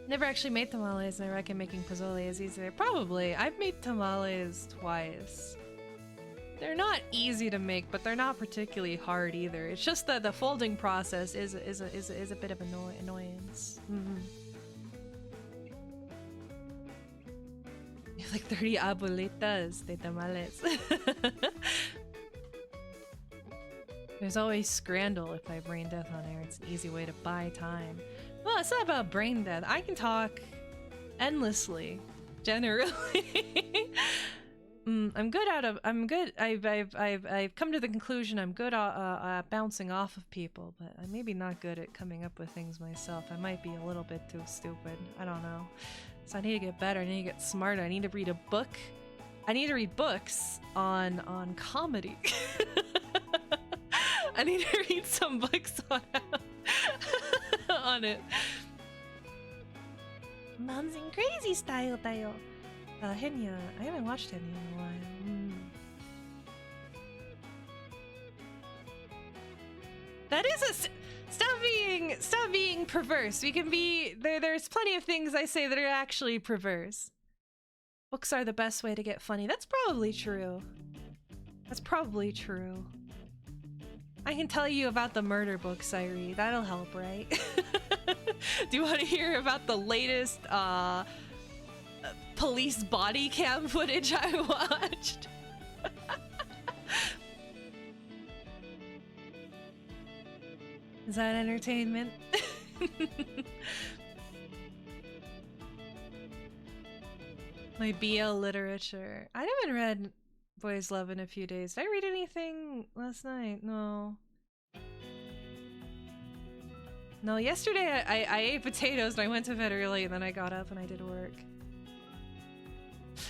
Never actually made tamales, and I reckon making pozole is easier. Probably. I've made tamales twice. They're not easy to make, but they're not particularly hard either. It's just that the folding process is a bit of annoyance. You have like 30 abuelitas de tamales. There's always scrandal if I brain death on air. It's an easy way to buy time. Well, it's not about brain death. I can talk endlessly, generally. I'm good. I've come to the conclusion I'm good at bouncing off of people, but I'm maybe not good at coming up with things myself. I might be a little bit too stupid. I don't know. So I need to get better. I need to get smarter. I need to read a book. I need to read books on comedy. I need to read some books on it. Moms and crazy style. Henya. I haven't watched Henya in a while. That is a stop being perverse. We can be there's plenty of things I say that are actually perverse. Books are the best way to get funny. That's probably true. That's probably true. I can tell you about the murder books I read. That'll help, right? Do you want to hear about the latest police body cam footage I watched? Is that entertainment? My BL literature. I haven't read Boys Love in a few days. Did I read anything last night? No. No, yesterday I ate potatoes and I went to bed early and then I got up and I did work.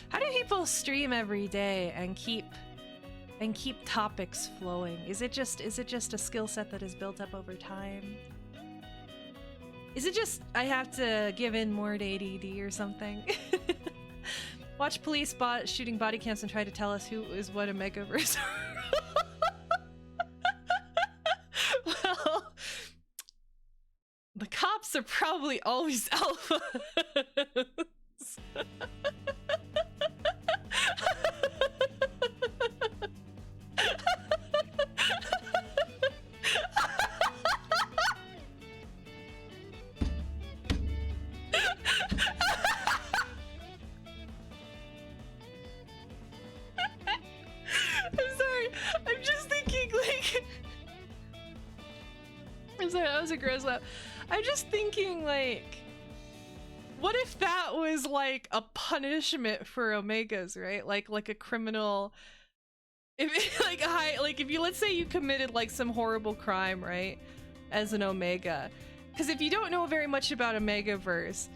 How do people stream every day and keep topics flowing? Is it just a skill set that is built up over time? Is it just I have to give in more to ADD or something? Watch police shooting body cams and try to tell us who is what a megaverse. Well, the cops are probably always alpha. Gross laugh. I'm just thinking, like, what if that was like a punishment for omegas, right? Like a criminal. If if you, let's say you committed like some horrible crime, right, as an omega, because if you don't know very much about omegaverse,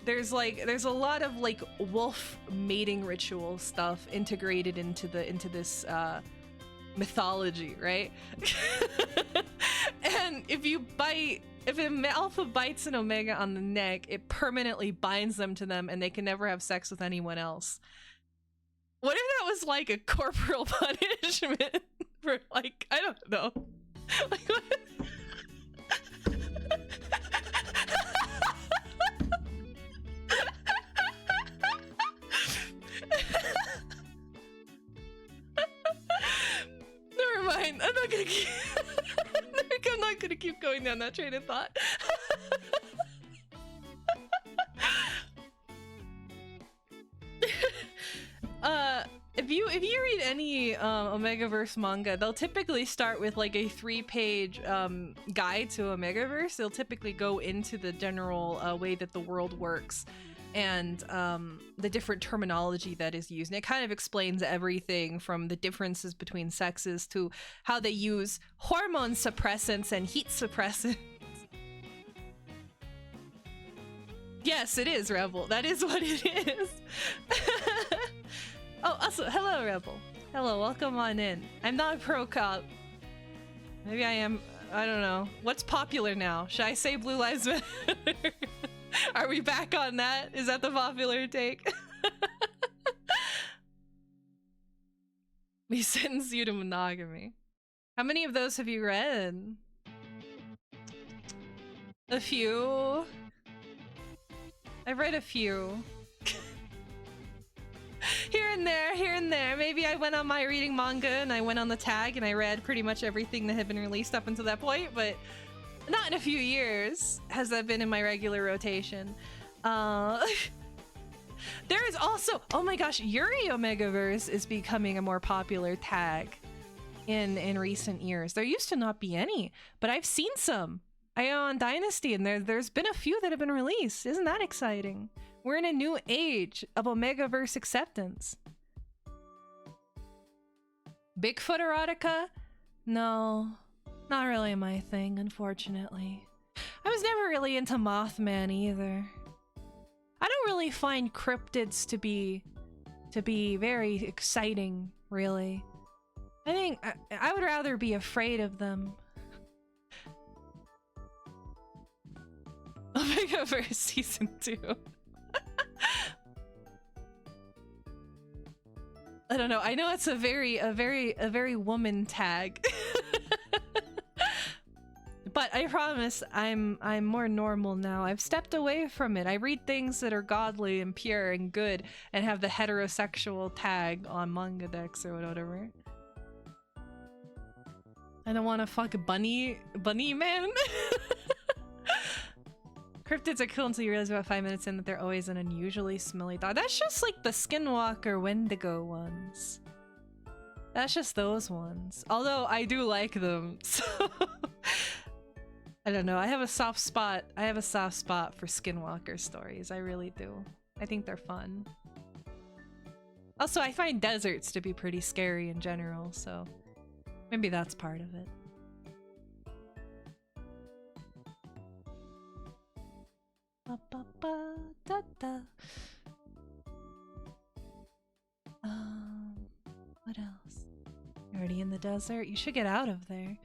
there's a lot of like wolf mating ritual stuff integrated into this mythology, right? And if an alpha bites an omega on the neck, it permanently binds them to them and they can never have sex with anyone else. What if that was like a corporal punishment for, like, I don't know. Like, what? Never mind. I'm not gonna keep going down that train of thought. If you read any Omegaverse manga, they'll typically start with like a 3-page guide to Omegaverse. They'll typically go into the general way that the world works and the different terminology that is used. And it kind of explains everything from the differences between sexes to how they use hormone suppressants and heat suppressants. Yes, it is, Rebel. That is what it is. Oh, also, hello, Rebel. Hello, welcome on in. I'm not a pro cop. Maybe I am. I don't know. What's popular now? Should I say Blue Lives Matter? Are we back on that? Is that the popular take? We sentence you to monogamy. How many of those have you read? A few. I've read a few. Here and there, here and there. Maybe I went on my reading manga and I went on the tag and I read pretty much everything that had been released up until that point, but not in a few years has that been in my regular rotation. There is also, oh my gosh, Yuri Omegaverse is becoming a more popular tag in recent years. There used to not be any, but I've seen some. I am on Dynasty and there's been a few that have been released. Isn't that exciting? We're in a new age of Omegaverse acceptance. Bigfoot erotica? No, not really my thing, unfortunately. I was never really into Mothman either. I don't really find cryptids to be very exciting, really. I think I would rather be afraid of them. Omegaverse Season 2. I don't know. I know it's a very woman tag. But I promise I'm more normal now. I've stepped away from it. I read things that are godly and pure and good and have the heterosexual tag on manga decks or whatever. I don't want to fuck a bunny man. Cryptids are cool until you realize about 5 minutes in that they're always an unusually smelly dog. That's just like the Skinwalker Wendigo ones. That's just those ones. Although I do like them, so I don't know. I have a soft spot. I have a soft spot for Skinwalker stories. I really do. I think they're fun. Also, I find deserts to be pretty scary in general, so maybe that's part of it. Ba, ba, ba, da, da. What else? You're already in the desert? You should get out of there.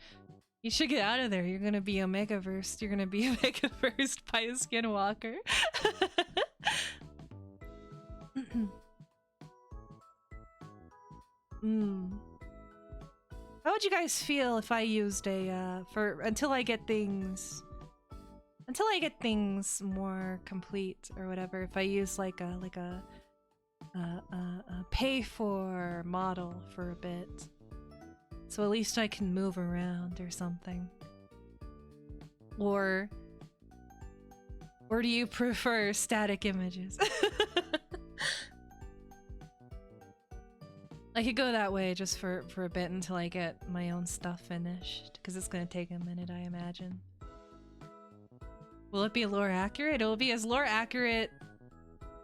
You should get out of there. You're gonna be Omegaversed. You're gonna be Omegaversed by a Skinwalker. How would you guys feel if I used a until I get things more complete or whatever, if I use like a pay for model for a bit, so at least I can move around or something? Or do you prefer static images? I could go that way just for a bit until I get my own stuff finished, because it's gonna take a minute, I imagine. Will it be lore accurate? It will be as lore accurate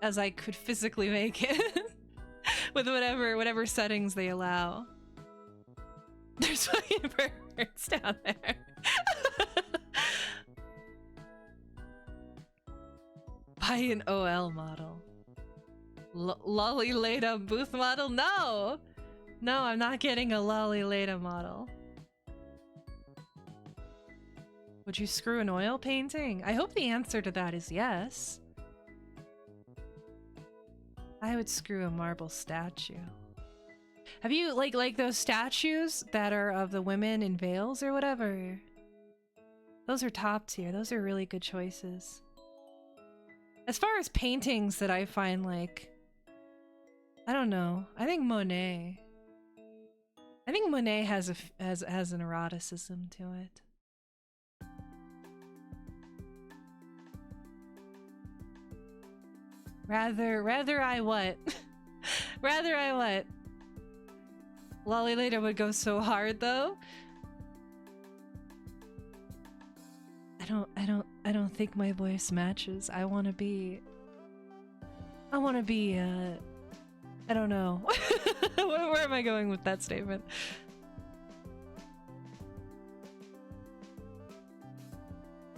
as I could physically make it. With whatever settings they allow. There's fucking birds down there. Buy an OL model. Lolly Leda booth model? No! No, I'm not getting a Lolly Leda model. Would you screw an oil painting? I hope the answer to that is yes. I would screw a marble statue. Have you, like those statues that are of the women in veils or whatever? Those are top tier. Those are really good choices. As far as paintings that I find, like, I don't know. I think Monet. I think Monet has an eroticism to it. Rather I what? Rather I what? Lolly Leda would go so hard though. I don't think my voice matches. I wanna be I don't know. Where am I going with that statement?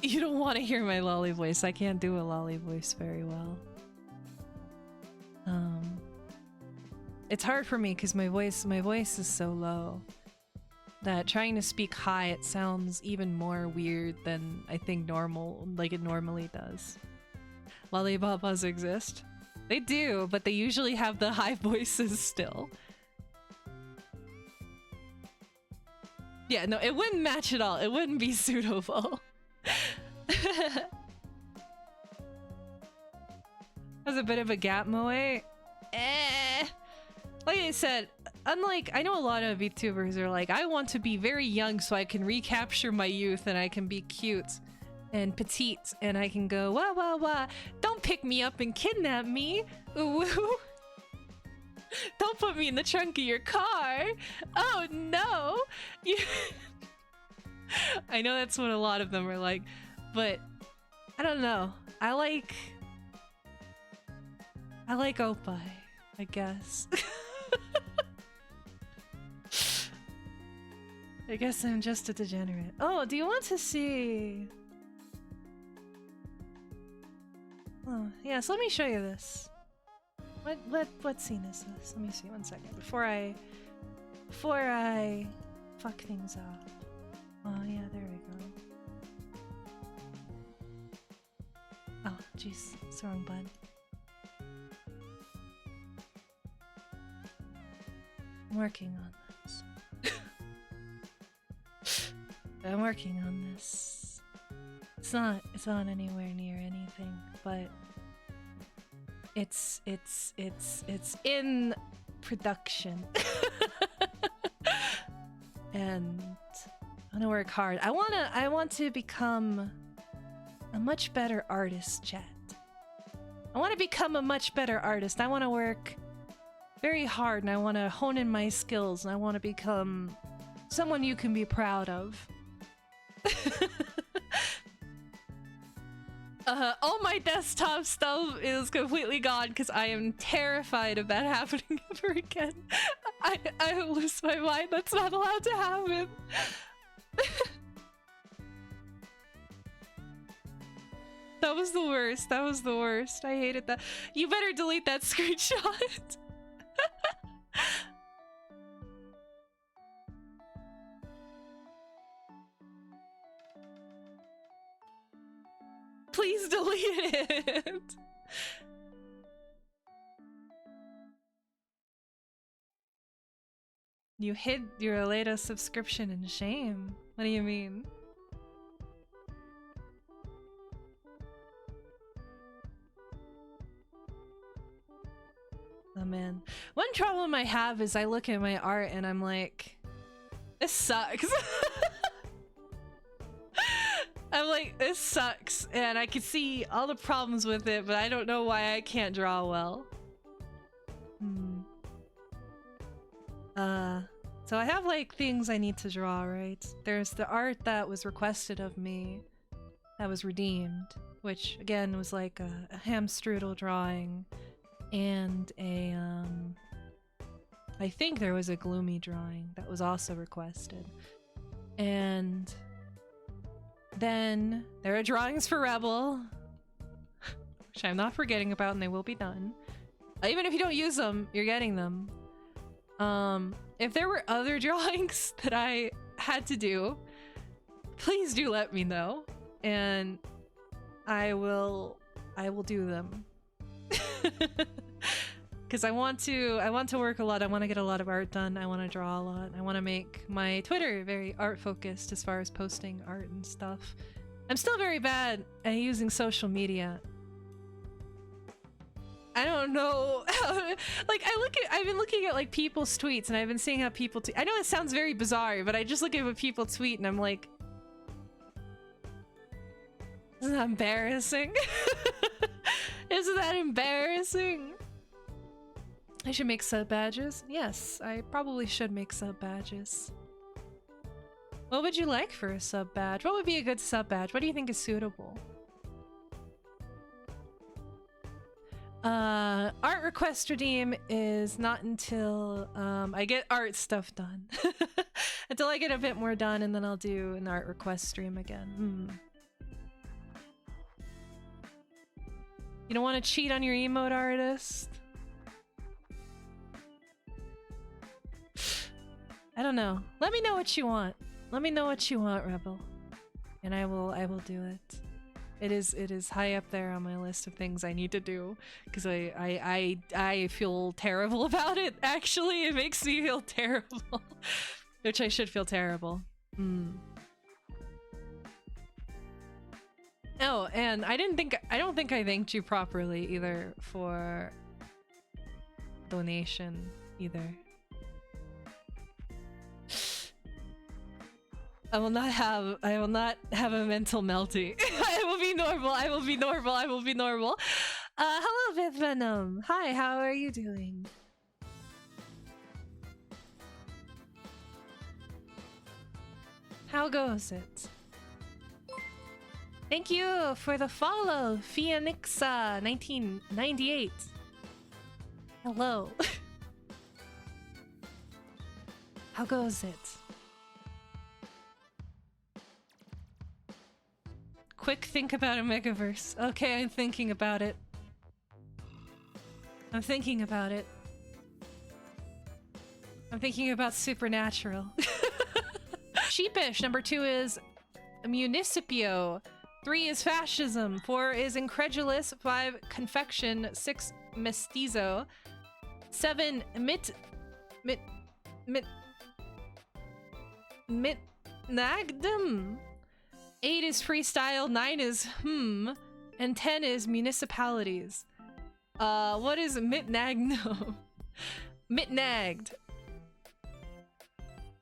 You don't want to hear my lolly voice. I can't do a lolly voice very well. It's hard for me because my voice is so low that trying to speak high, it sounds even more weird than I think it normally does. Lollybabas exist. They do, but they usually have the high voices still. Yeah, no, it wouldn't match at all. It wouldn't be suitable. That's a bit of a gap moe. Like I said, unlike, I know a lot of VTubers are like, I want to be very young so I can recapture my youth and I can be cute and petite and I can go, wah wah wah, don't pick me up and kidnap me. Ooh, ooh. Don't put me in the trunk of your car. Oh no. I know that's what a lot of them are like, but I don't know. I like Oppai, I guess. I guess I'm just a degenerate. Oh, do you want to see? Oh, yes, let me show you this. What scene is this? Let me see 1 second before I fuck things up. Oh yeah, there we go. Oh, jeez, it's the wrong button. I'm working on this. I'm working on this. It's not anywhere near anything, but it's in production. And I'm gonna work hard. I want to become a much better artist, chat. I want to become a much better artist. I want to work very hard and I want to hone in my skills and I want to become someone you can be proud of. All my desktop stuff is completely gone because I am terrified of that happening ever again. I will lose my mind. That's not allowed to happen. That was the worst. That was the worst. I hated that. You better delete that screenshot. Please delete it. You hid your Aleda subscription in shame. What do you mean? Oh man. One problem I have is I look at my art and I'm like, this sucks. I'm like, this sucks. And I can see all the problems with it, but I don't know why I can't draw well. So I have like things I need to draw, right? There's the art that was requested of me that was redeemed, which again was like a ham strudel drawing and a I think there was a gloomy drawing that was also requested. And then there are drawings for Rebel, which I'm not forgetting about, and they will be done. Even if you don't use them, you're getting them. If there were other drawings that I had to do, please do let me know, and I will do them. Because I want to work a lot. I want to get a lot of art done. I want to draw a lot. I want to make my Twitter very art focused as far as posting art and stuff. I'm still very bad at using social media. I don't know how to, like, I've been looking at like people's tweets and I've been seeing how people I know it sounds very bizarre, but I just look at what people tweet and I'm like, isn't that embarrassing? Isn't that embarrassing? I should make sub badges. Yes, I probably should make sub badges. What would you like for a sub badge? What would be a good sub badge? What do you think is suitable? Art request redeem is not until I get art stuff done. Until I get a bit more done, and then I'll do an art request stream again. You don't want to cheat on your emote artist? I don't know. Let me know what you want. Let me know what you want, Rebel, and I will do it. It is high up there on my list of things I need to do because I feel terrible about it. Actually, it makes me feel terrible, which I should feel terrible. Oh, and I don't think I thanked you properly either for donation either. I will not have a mental melty. I will be normal. I will be normal. I will be normal. Hello, Vith Venom. Hi, how are you doing? How goes it? Thank you for the follow, Phoenixa 1998. Hello. How goes it? Quick think about a megaverse. Okay, I'm thinking about it. I'm thinking about it. I'm thinking about Supernatural. Sheepish. Number 2 is Municipio. 3 is Fascism. 4 is Incredulous. 5 Confection. 6 Mestizo. 7 Nagdum. 8 is Freestyle. 9 is and 10 is Municipalities. What is Mitnagno? Mitnagged.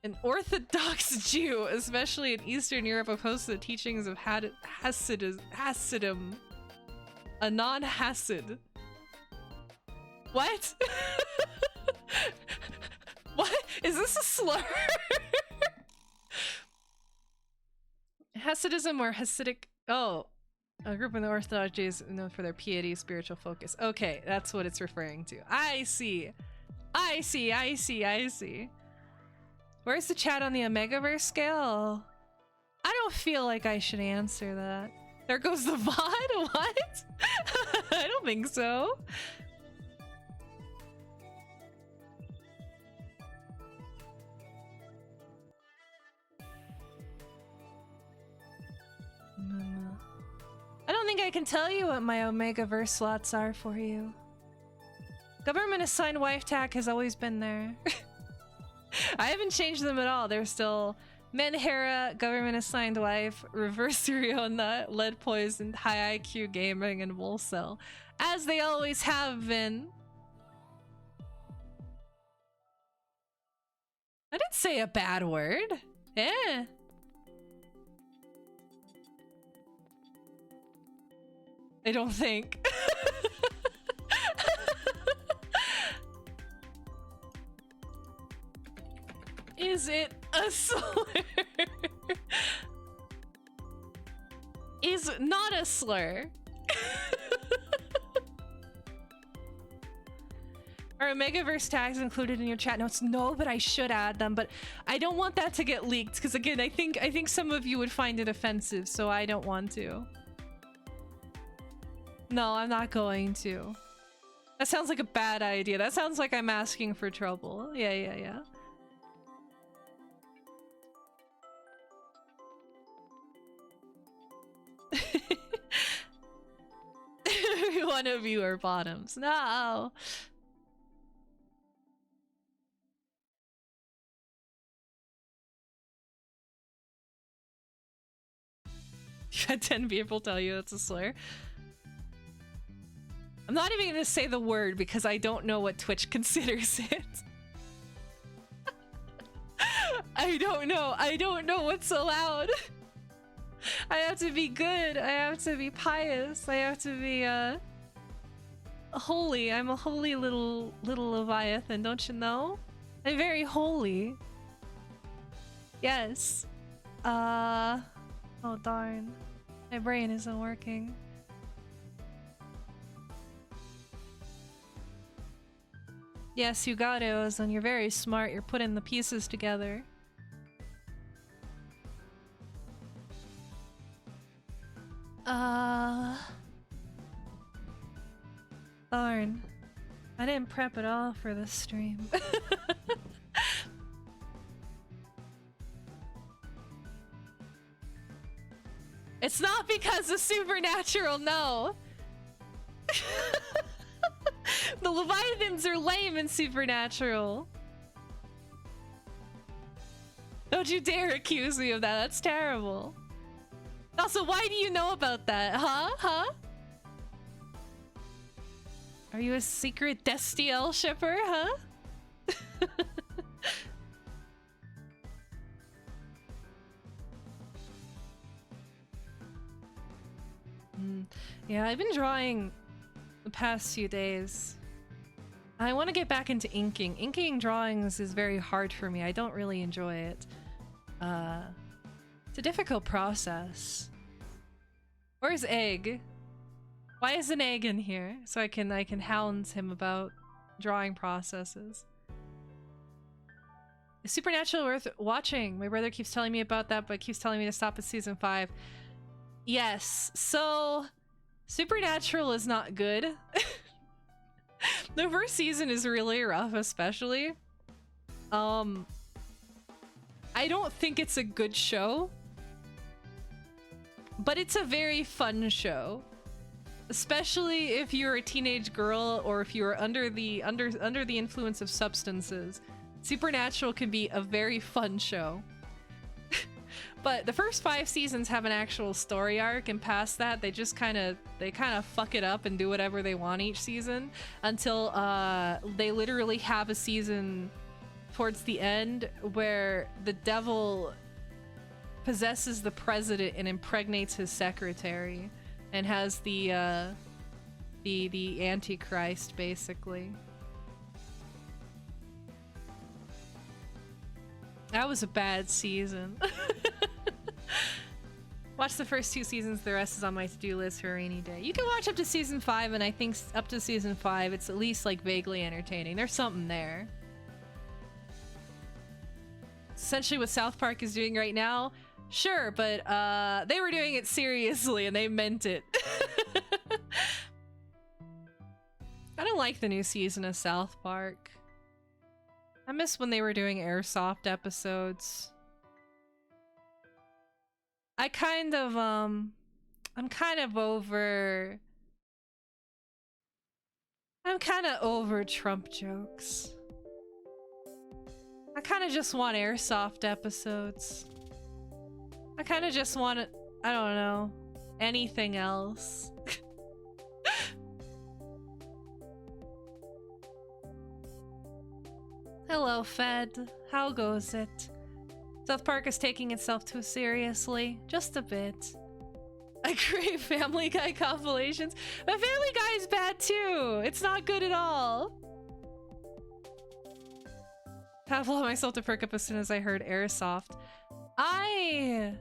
An Orthodox Jew, especially in Eastern Europe, opposed to the teachings of Hasidism. A non-Hasid. What? What? Is this a slur? Hasidism or Hasidic... Oh. A group in the Orthodox Jews known for their piety, spiritual focus. Okay, that's what it's referring to. I see. I see, I see, I see. Where's the chat on the Omegaverse scale? I don't feel like I should answer that. There goes the VOD? What? I don't think so. I don't think I can tell you what my Omegaverse slots are for you. Government assigned wife tag has always been there. I haven't changed them at all. They're still Menhera, government assigned wife, reverse serial nut, lead poisoned, high IQ gaming, and Woolcell. As they always have been. I didn't say a bad word. Eh. I don't think. Is it a slur? Is not a slur. Are Omegaverse tags included in your chat notes? No, but I should add them. But I don't want that to get leaked because, again, I think some of you would find it offensive, so I don't want to. No, I'm not going to. That sounds like a bad idea. That sounds like I'm asking for trouble. Yeah. Every one of you are bottoms. No. You had 10 people tell you it's a slur. I'm not even gonna say the word because I don't know what Twitch considers it. I don't know. I don't know what's allowed. I have to be good. I have to be pious. I have to be holy. I'm a holy little Leviathan, don't you know? I'm very holy. Yes. Oh darn. My brain isn't working. Yes, you got it, Ozone. You're very smart. You're putting the pieces together. Darn. I didn't prep at all for this stream. It's not because of Supernatural, no! The Leviathans are lame in Supernatural. Don't you dare accuse me of that, that's terrible. Also, why do you know about that? Huh? Huh? Are you a secret Destiel shipper, huh? Yeah, I've been drawing the past few days. I want to get back into inking. Inking drawings is very hard for me. I don't really enjoy it. It's a difficult process. Where's Egg? Why is an Egg in here? So I can hound him about drawing processes. Is Supernatural worth watching? My brother keeps telling me about that, but keeps telling me to stop at season 5. Yes, so Supernatural is not good. The first season is really rough, especially. I don't think it's a good show, but it's a very fun show. Especially if you're a teenage girl or if you're under the influence of substances. Supernatural can be a very fun show. But the first 5 seasons have an actual story arc, and past that they just kind of fuck it up and do whatever they want each season until they literally have a season towards the end where the devil possesses the president and impregnates his secretary and has the Antichrist, basically. That was a bad season. Watch the first 2 seasons, the rest is on my to-do list for a rainy day. You can watch up to season 5, and I think up to season 5 it's at least like vaguely entertaining. There's something there. Essentially what South Park is doing right now, sure, but they were doing it seriously and they meant it. I don't like the new season of South Park. I miss when they were doing airsoft episodes. I'm kind of over Trump jokes. I kind of just want airsoft episodes. I kind of just want it, I don't know, anything else. Hello, Fed. How goes it? South Park is taking itself too seriously. Just a bit. I crave Family Guy compilations. But Family Guy is bad too. It's not good at all. I allowed myself to perk up as soon as I heard airsoft. I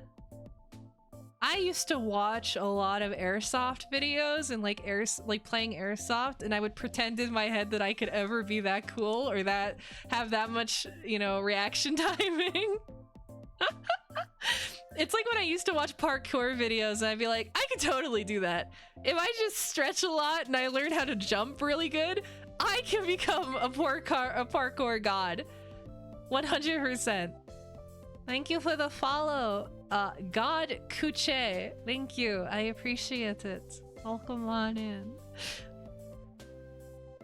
used to watch a lot of airsoft videos and like playing airsoft, and I would pretend in my head that I could ever be that cool or that have that much, you know, reaction timing. It's like when I used to watch parkour videos and I'd be like, I could totally do that. If I just stretch a lot and I learn how to jump really good, I can become a parkour god. 100%. Thank you for the follow. God Kuche. Thank you. I appreciate it. Welcome on in.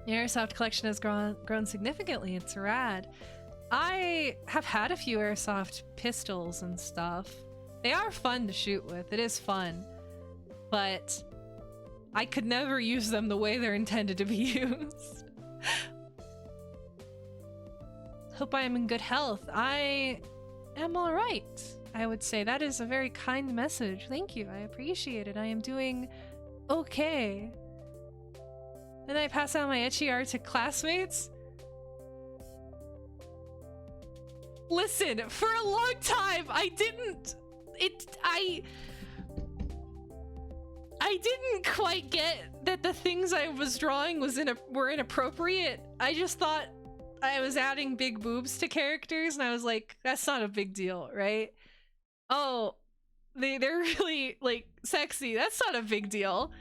The airsoft collection has grown significantly. It's rad. I have had a few airsoft pistols and stuff. They are fun to shoot with. It is fun. But I could never use them the way they're intended to be used. Hope I am in good health. I am alright. I would say that is a very kind message. Thank you. I appreciate it. I am doing okay. Then I pass out my itchy art to classmates. Listen, for a long time, I didn't quite get that the things I was drawing were inappropriate. I just thought I was adding big boobs to characters, and I was like, that's not a big deal, right? Oh, they're really, like, sexy. That's not a big deal.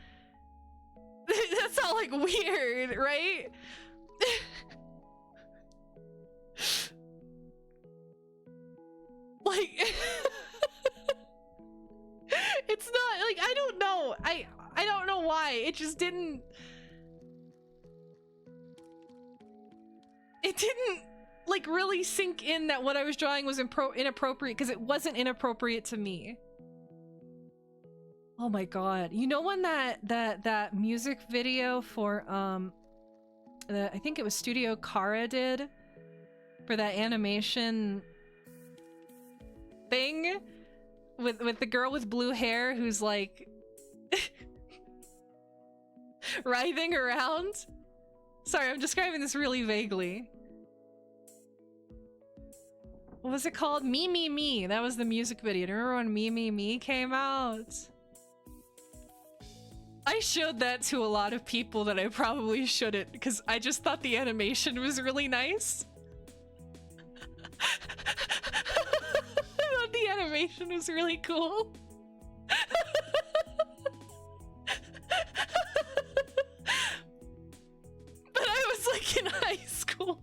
That's not, like, weird, right? Like, it's not, like, I don't know. I don't know why. It just didn't... It didn't, like, really sink in that what I was drawing was inappropriate, because it wasn't inappropriate to me. Oh my god. You know when that music video for I think it was Studio Kara did for that animation thing with the girl with blue hair who's like writhing around? Sorry, I'm describing this really vaguely. What was it called? Me, Me, Me. That was the music video. Do you remember when Me, Me, Me came out? I showed that to a lot of people that I probably shouldn't, because I just thought the animation was really nice. I thought the animation was really cool. But I was like in high school.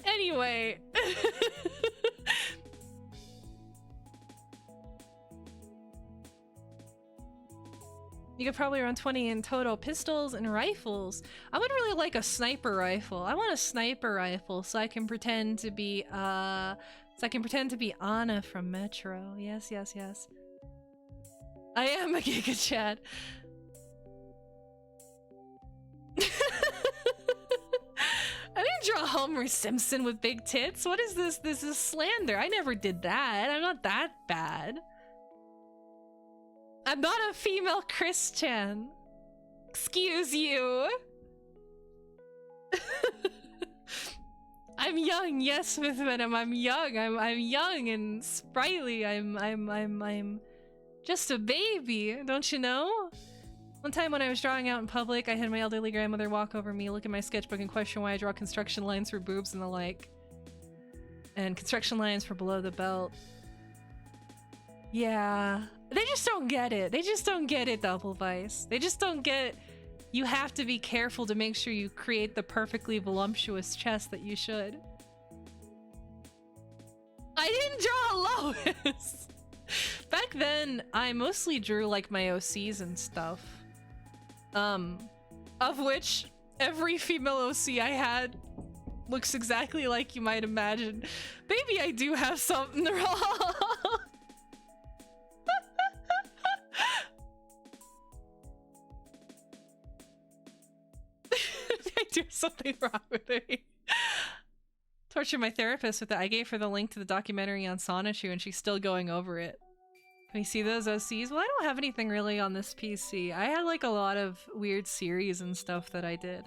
Anyway. You could probably run 20 in total. Pistols and rifles. I would really like a sniper rifle. I want a sniper rifle so I can pretend to be Anna from Metro. Yes, yes, yes. I am a Giga Chad. I didn't draw Homer Simpson with big tits. What is this? This is slander. I never did that. I'm not that bad. I'm not a female Christian. Excuse you. I'm young, yes, with Venom. I'm young. I'm young and sprightly. I'm just a baby, don't you know? One time when I was drawing out in public, I had my elderly grandmother walk over me, look at my sketchbook, and question why I draw construction lines for boobs and the like. And construction lines for below the belt. Yeah. They just don't get it. They just don't get it, Double Vice. They just don't get... You have to be careful to make sure you create the perfectly voluptuous chest that you should. I didn't draw Lois! Back then, I mostly drew like my OCs and stuff. Of which every female OC I had looks exactly like you might imagine. Maybe I do have something wrong. I do something wrong with me. Tortured my therapist with it. I gave her the link to the documentary on Sonichu and she's still going over it. Can we see those OCs? Well, I don't have anything really on this PC. I had like a lot of weird series and stuff that I did.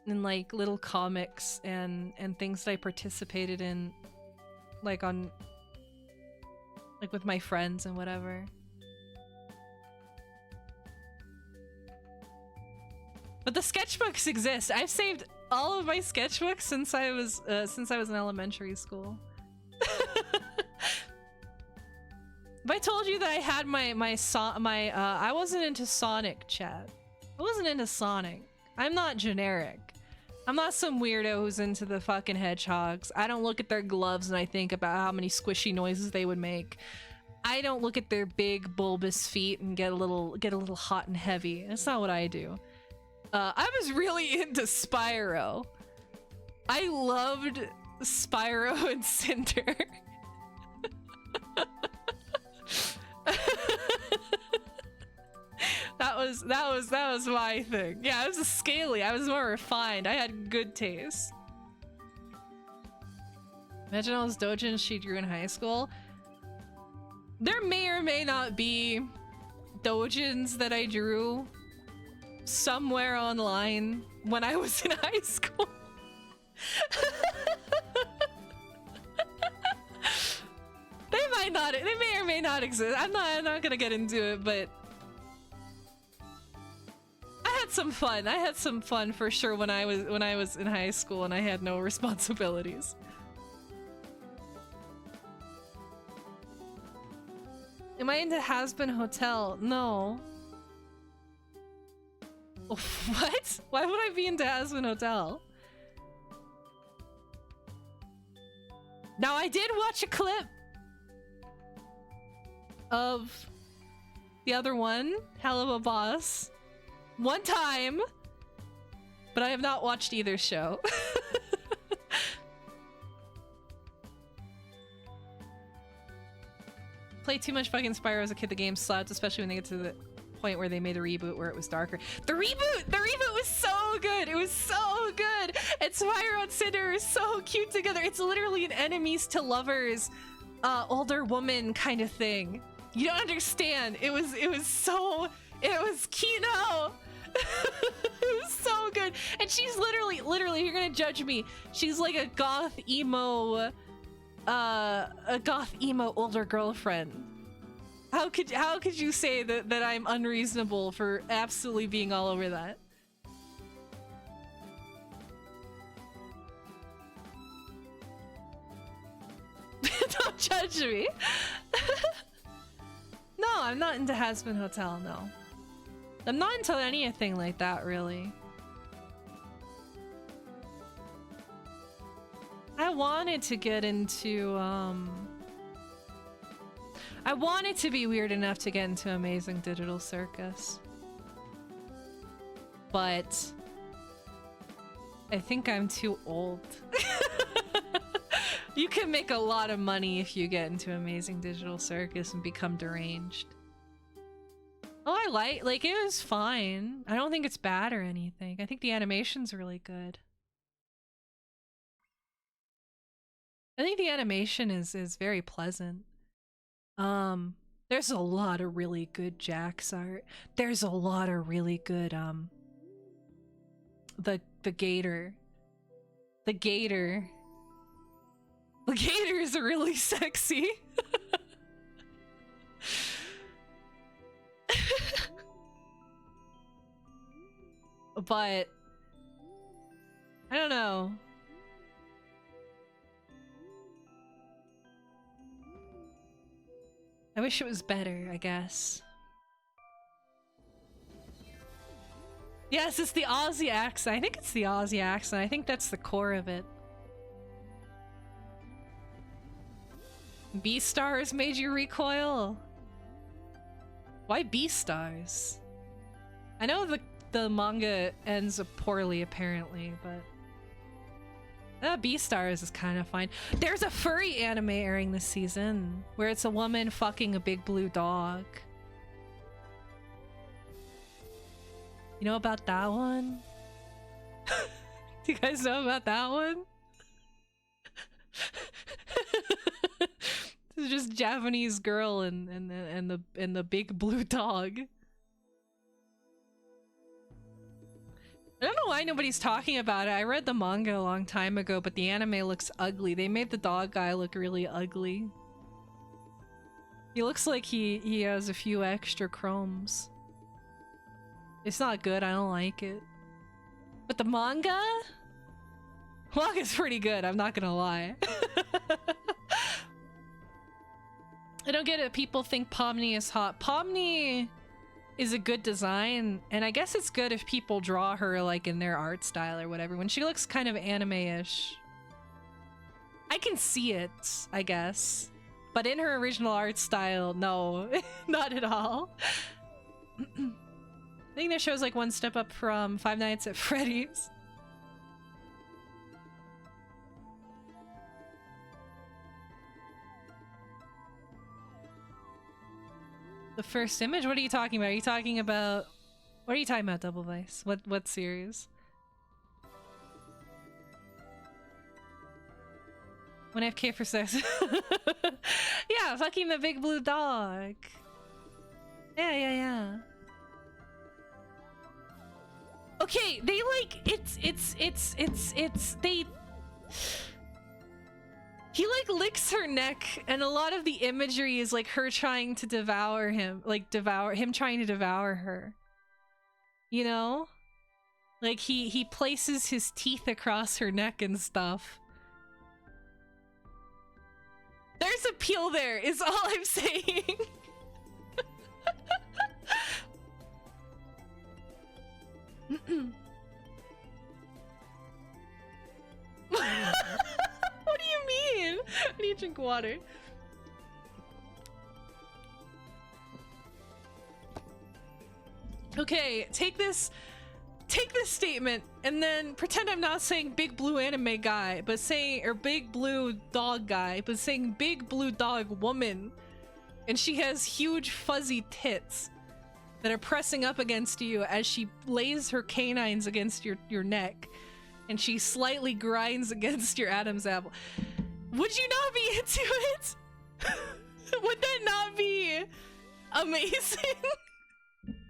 And like little comics and things that I participated in like on like with my friends and whatever. But the sketchbooks exist. I've saved all of my sketchbooks since I was in elementary school. If I told you that I had I wasn't into Sonic, chat. I wasn't into Sonic. I'm not generic. I'm not some weirdo who's into the fucking hedgehogs. I don't look at their gloves and I think about how many squishy noises they would make. I don't look at their big bulbous feet and get a little hot and heavy. That's not what I do. I was really into Spyro. I loved Spyro and Cinder. that was my thing. Yeah, I was a scaly. I was more refined. I had good taste. Imagine all those doujins she drew in high school. There may or may not be doujins that I drew somewhere online when I was in high school. They may or may not exist. I'm not gonna get into it, but I had some fun. I had some fun for sure when I was in high school and I had no responsibilities. Am I into Has-Been Hotel? No. What? Why would I be into Has-Been Hotel? Now I did watch a clip of the other one, Hell of a Boss, one time, but I have not watched either show. Played too much fucking Spyro as a kid. The game sucked, especially when they get to the point where they made a reboot where it was darker. The reboot was so good. It was so good. And Spyro and Cinder are so cute together. It's literally an enemies to lovers, older woman kind of thing. You don't understand. It was Kino. It was so good. And she's literally, you're gonna judge me. She's like a goth emo older girlfriend. How could you say that I'm unreasonable for absolutely being all over that? Don't judge me. No, I'm not into Hazbin Hotel, no. I'm not into anything like that, really. I wanted to get into, I wanted to be weird enough to get into Amazing Digital Circus. But I think I'm too old. You can make a lot of money if you get into Amazing Digital Circus and become deranged. Oh, I like it was fine. I don't think it's bad or anything. I think the animation's really good. I think the animation is very pleasant. There's a lot of really good Jax art. There's a lot of really good the gator. The gator is really sexy. But I don't know. I wish it was better, I guess. Yes, it's the Aussie accent. I think it's the Aussie accent. I think that's the core of it. B-stars made you recoil? Why B-stars? I know the manga ends poorly apparently, but B-stars is kind of fine. There's a furry anime airing this season where it's a woman fucking a big blue dog. You know about that one? Do you guys know about that one? It's just Japanese girl and the big blue dog. I don't know why nobody's talking about it. I read the manga a long time ago, but the anime looks ugly. They made the dog guy look really ugly. He looks like he has a few extra chromes. It's not good, I don't like it. But the manga? Manga's pretty good, I'm not gonna lie. I don't get it, people think Pomni is hot. Pomni is a good design, and I guess it's good if people draw her like in their art style or whatever. When she looks kind of anime-ish, I can see it, I guess. But in her original art style, no, not at all. I think that show's like one step up from Five Nights at Freddy's. The first image? What are you talking about? Are you talking about... What are you talking about, Double Vice? What series? When I have K for sex. Yeah, fucking the big blue dog. Yeah. Okay, they like... They... He like licks her neck, and a lot of the imagery is like her trying to devour him, like him trying to devour her. You know? Like he places his teeth across her neck and stuff. There's appeal there, is all I'm saying. What do you mean? I need to drink water. Okay, take this statement and then pretend I'm not saying big blue anime guy, but saying, or big blue dog guy, but saying big blue dog woman. And she has huge fuzzy tits that are pressing up against you as she lays her canines against your neck. And she slightly grinds against your Adam's apple. Would you not be into it? Would that not be amazing?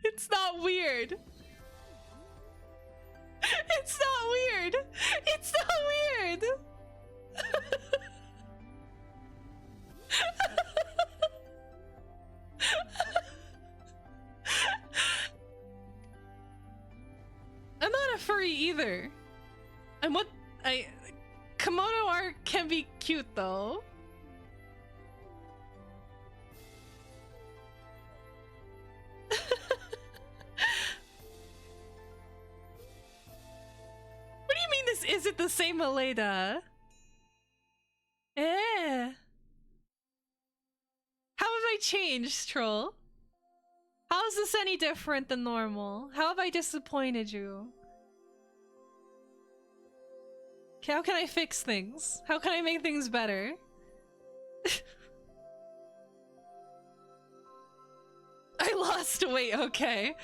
It's not weird. It's not weird. It's not weird. I'm not a furry either. And what kimono art can be cute though. What do you mean this isn't the same Aleda? Eh. How have I changed, troll? How is this any different than normal? How have I disappointed you? How can I fix things? How can I make things better? I lost weight, okay.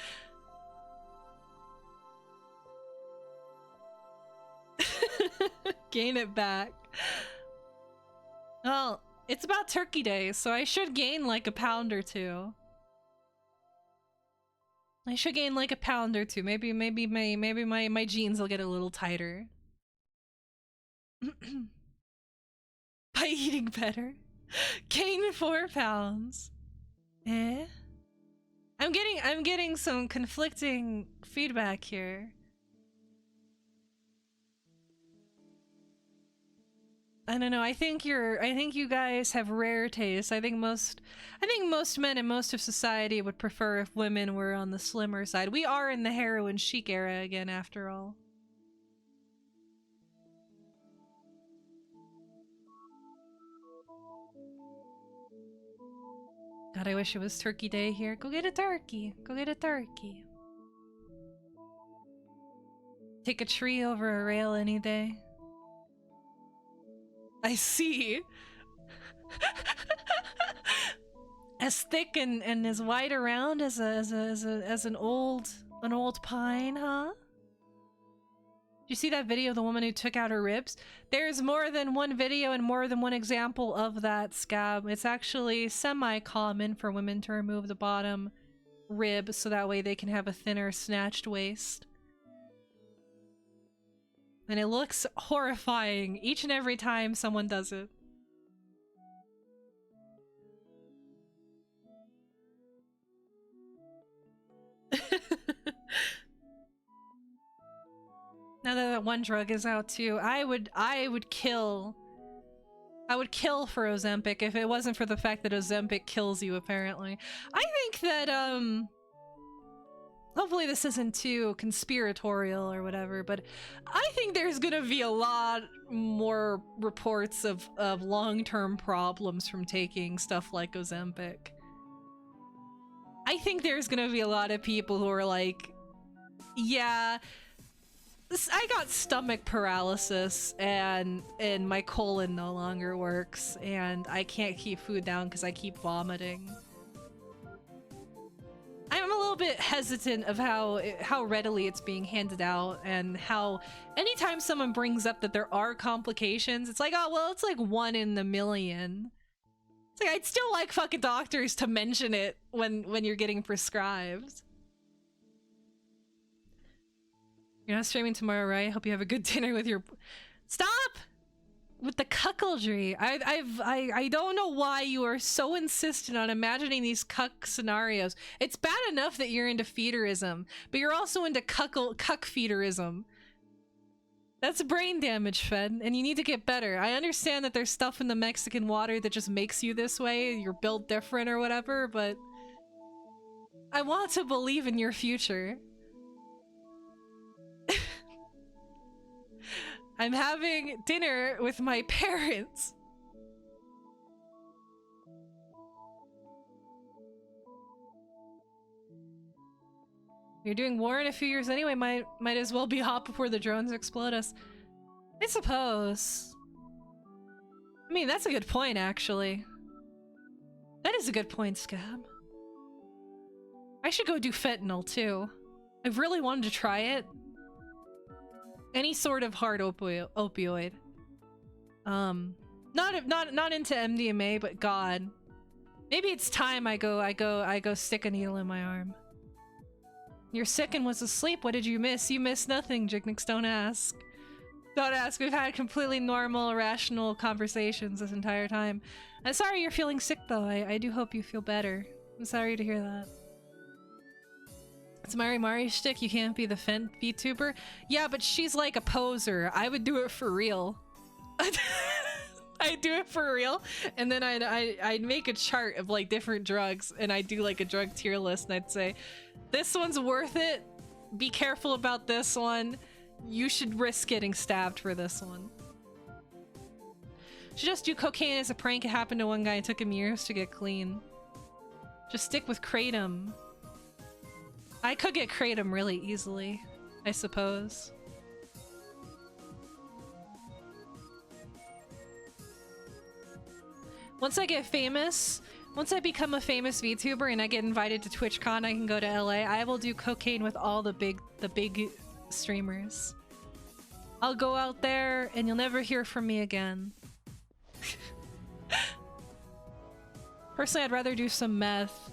Gain it back. Well, it's about Turkey Day, so I should gain like a pound or two. I should gain like a pound or two. Maybe my jeans will get a little tighter. By eating better. Gain 4 pounds. Eh? I'm getting some conflicting feedback here. I don't know. I think you guys have rare taste. I think most men and most of society would prefer if women were on the slimmer side. We are in the heroin chic era again, after all. God, I wish it was Turkey Day here. Go get a turkey. Go get a turkey. Take a tree over a rail any day. I see. As thick and as wide around as an old pine, huh? Did you see that video of the woman who took out her ribs? There's more than one video and more than one example of that, Scab. It's actually semi-common for women to remove the bottom rib so that way they can have a thinner, snatched waist. And it looks horrifying each and every time someone does it. Now that that one drug is out too, I would kill for Ozempic if it wasn't for the fact that Ozempic kills you, apparently. I think that, hopefully this isn't too conspiratorial or whatever, but I think there's gonna be a lot more reports of long-term problems from taking stuff like Ozempic. I think there's gonna be a lot of people who are like, yeah, I got stomach paralysis and my colon no longer works and I can't keep food down because I keep vomiting. I'm a little bit hesitant of how readily it's being handed out and how anytime someone brings up that there are complications, it's like, oh, well, it's like 1 in a million. It's like, I'd still like fucking doctors to mention it when you're getting prescribed. You're not streaming tomorrow, right? Hope you have a good dinner with your... Stop! With the cuckoldry. I don't know why you are so insistent on imagining these cuck scenarios. It's bad enough that you're into feederism, but you're also into cuck feederism. That's brain damage, Fed, and you need to get better. I understand that there's stuff in the Mexican water that just makes you this way, you're built different or whatever, but I want to believe in your future. I'm having dinner with my parents. You're doing war in a few years anyway, might as well be hot before the drones explode us. I suppose. I mean, that's a good point, actually. That is a good point, Scab. I should go do fentanyl too. I've really wanted to try it. Any sort of hard opioid. Not into MDMA, but God. Maybe it's time I go stick a needle in my arm. You're sick and was asleep. What did you miss? You missed nothing, Jignix. Don't ask. Don't ask. We've had completely normal, rational conversations this entire time. I'm sorry you're feeling sick, though. I do hope you feel better. I'm sorry to hear that. It's Mari Mari shtick. You can't be the Fent VTuber. Yeah, but she's like a poser. I would do it for real. I'd do it for real, and then I'd make a chart of like different drugs, and I'd do like a drug tier list, and I'd say, this one's worth it. Be careful about this one. You should risk getting stabbed for this one. Should just do cocaine as a prank. It happened to one guy. It took him years to get clean. Just stick with kratom. I could get kratom really easily, I suppose. Once I get famous, once I become a famous VTuber and I get invited to TwitchCon, I can go to LA. I will do cocaine with all the big streamers. I'll go out there and you'll never hear from me again. Personally, I'd rather do some meth.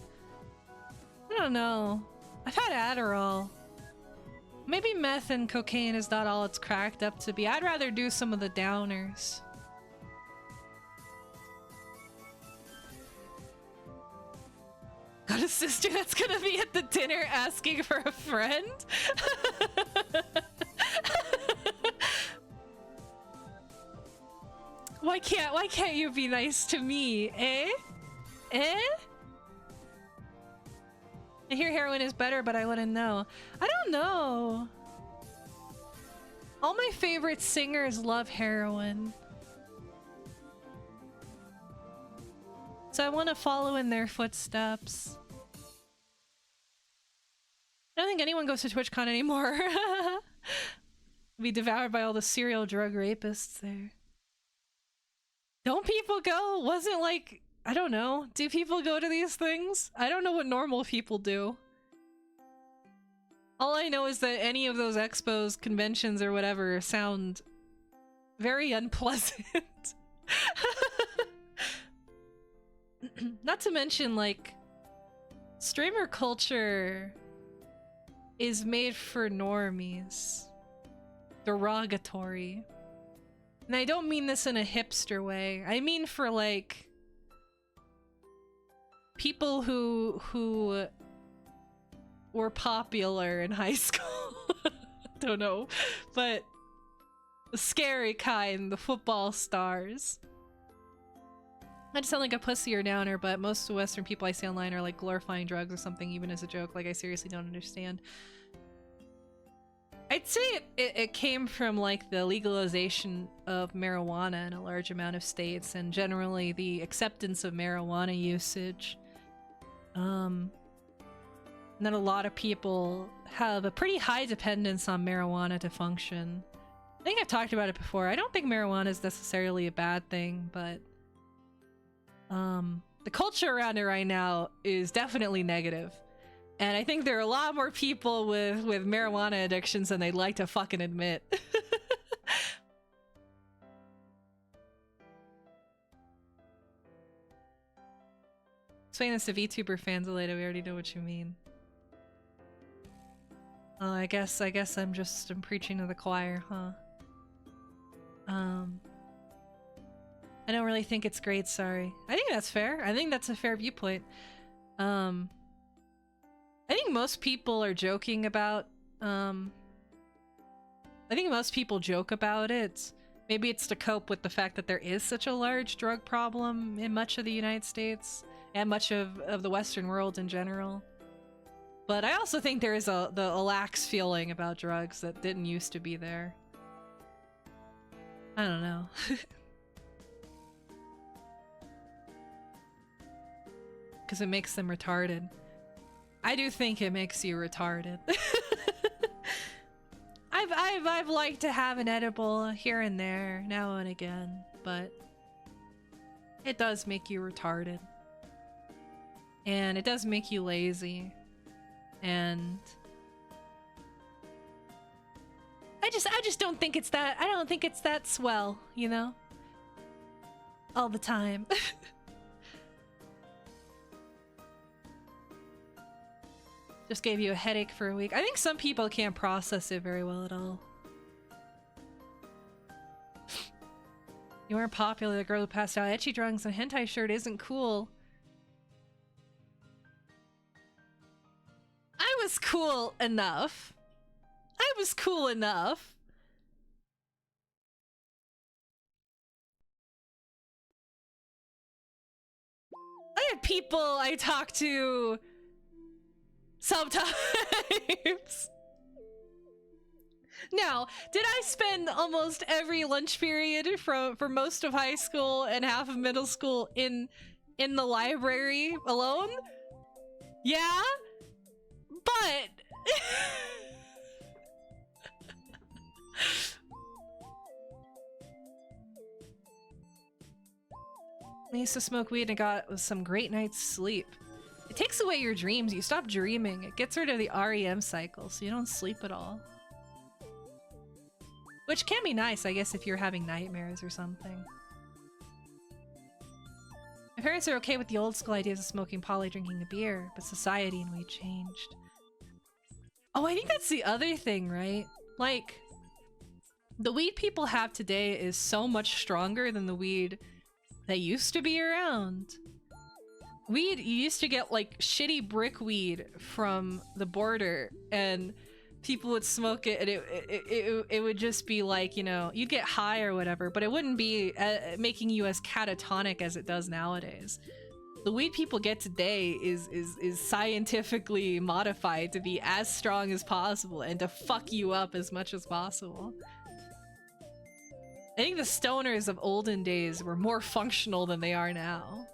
I don't know. I've had Adderall. Maybe meth and cocaine is not all it's cracked up to be. I'd rather do some of the downers. Got a sister that's gonna be at the dinner asking for a friend? Why can't you be nice to me, eh? Eh? I hear heroin is better, but I wouldn't know. I don't know. All my favorite singers love heroin. So I want to follow in their footsteps. I don't think anyone goes to TwitchCon anymore. Be devoured by all the serial drug rapists there. Don't people go? Wasn't like, I don't know. Do people go to these things? I don't know what normal people do. All I know is that any of those expos, conventions, or whatever sound very unpleasant. Not to mention, like, streamer culture is made for normies. Derogatory. And I don't mean this in a hipster way. I mean for, like, people who were popular in high school. Don't know. But the scary kind, the football stars. I just sound like a pussy or downer, but most of the Western people I see online are like glorifying drugs or something, even as a joke. Like, I seriously don't understand. I'd say it came from like the legalization of marijuana in a large amount of states, and generally the acceptance of marijuana usage. And that a lot of people have a pretty high dependence on marijuana to function. I think I've talked about it before. I don't think marijuana is necessarily a bad thing, but the culture around it right now is definitely negative. And I think there are a lot more people with marijuana addictions than they'd like to fucking admit. Explain this to VTuber fans, Aleda. We already know what you mean. I guess I'm preaching to the choir, huh? I don't really think it's great, sorry. I think that's fair. I think that's a fair viewpoint. I think most people are joking about, I think most people joke about it. Maybe it's to cope with the fact that there is such a large drug problem in much of the United States and much of the Western world in general. But I also think there is a lax feeling about drugs that didn't used to be there. I don't know. Because it makes them retarded. I do think it makes you retarded. I've liked to have an edible here and there, now and again, but it does make you retarded. and it does make you lazy. And I just don't think it's that. I don't think it's that swell, you know? All the time. Just gave you a headache for a week. I think some people can't process it very well at all. You weren't popular, the girl who passed out etchy drawings and hentai shirt isn't cool. I was cool enough. I was cool enough. I had people I talked to sometimes. Now, did I spend almost every lunch period for most of high school and half of middle school in the library alone? Yeah, but I used to smoke weed and got some great night's sleep. It takes away your dreams. You stop dreaming. It gets rid of the REM cycle, so you don't sleep at all. Which can be nice, I guess, if you're having nightmares or something. My parents are okay with the old school ideas of smoking poly, drinking a beer, but society and weed changed. Oh, I think that's the other thing, right? Like, the weed people have today is so much stronger than the weed that used to be around. Weed, you used to get like shitty brick weed from the border and people would smoke it and it would just be like, you know, you'd get high or whatever, but it wouldn't be making you as catatonic as it does nowadays. The weed people get today is scientifically modified to be as strong as possible and to fuck you up as much as possible. I think the stoners of olden days were more functional than they are now.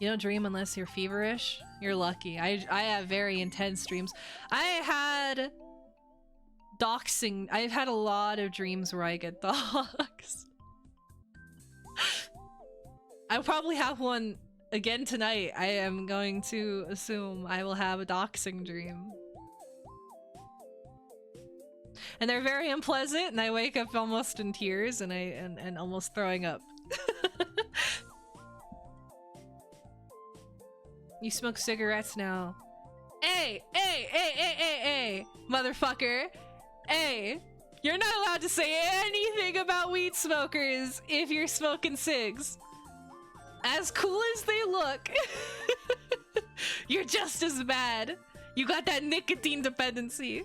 You don't dream unless you're feverish? You're lucky. I have very intense dreams. I had doxing. I've had a lot of dreams where I get doxed. I'll probably have one again tonight. I am going to assume I will have a doxing dream. And they're very unpleasant, and I wake up almost in tears and almost throwing up. You smoke cigarettes now. Hey, motherfucker. Hey, you're not allowed to say anything about weed smokers if you're smoking cigs. As cool as they look, you're just as bad. You got that nicotine dependency.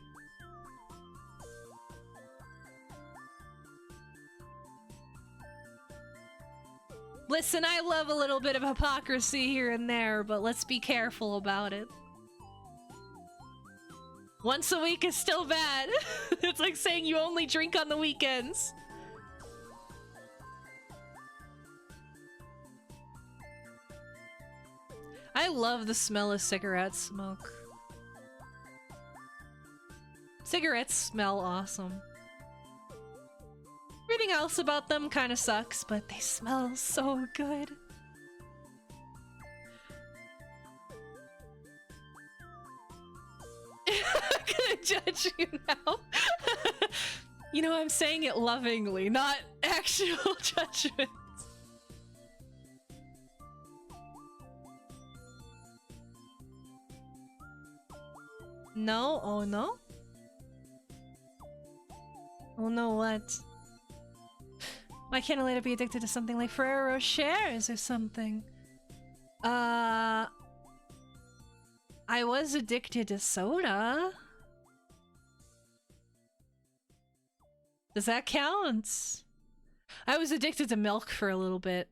Listen, I love a little bit of hypocrisy here and there, but let's be careful about it. Once a week is still bad. It's like saying you only drink on the weekends. I love the smell of cigarette smoke. Cigarettes smell awesome. Everything else about them kind of sucks, but they smell so good. I'm gonna judge you now. You know, I'm saying it lovingly, not actual judgment. No? Oh no? Oh no, what? Why can't Aleda be addicted to something like Ferrero Rochers or something? I was addicted to soda. Does that count? I was addicted to milk for a little bit.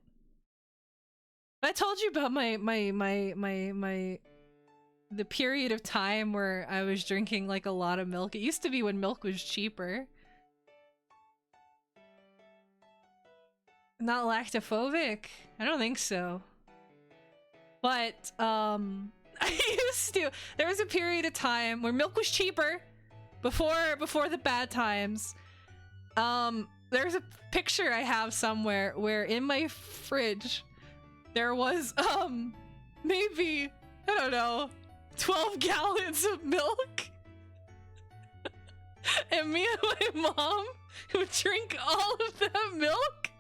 I told you about the period of time where I was drinking like a lot of milk. It used to be when milk was cheaper. Not lactophobic? I don't think so. But, I used to. There was a period of time where milk was cheaper before the bad times. There's a picture I have somewhere where in my fridge there was, maybe, I don't know, 12 gallons of milk. And me and my mom would drink all of that milk.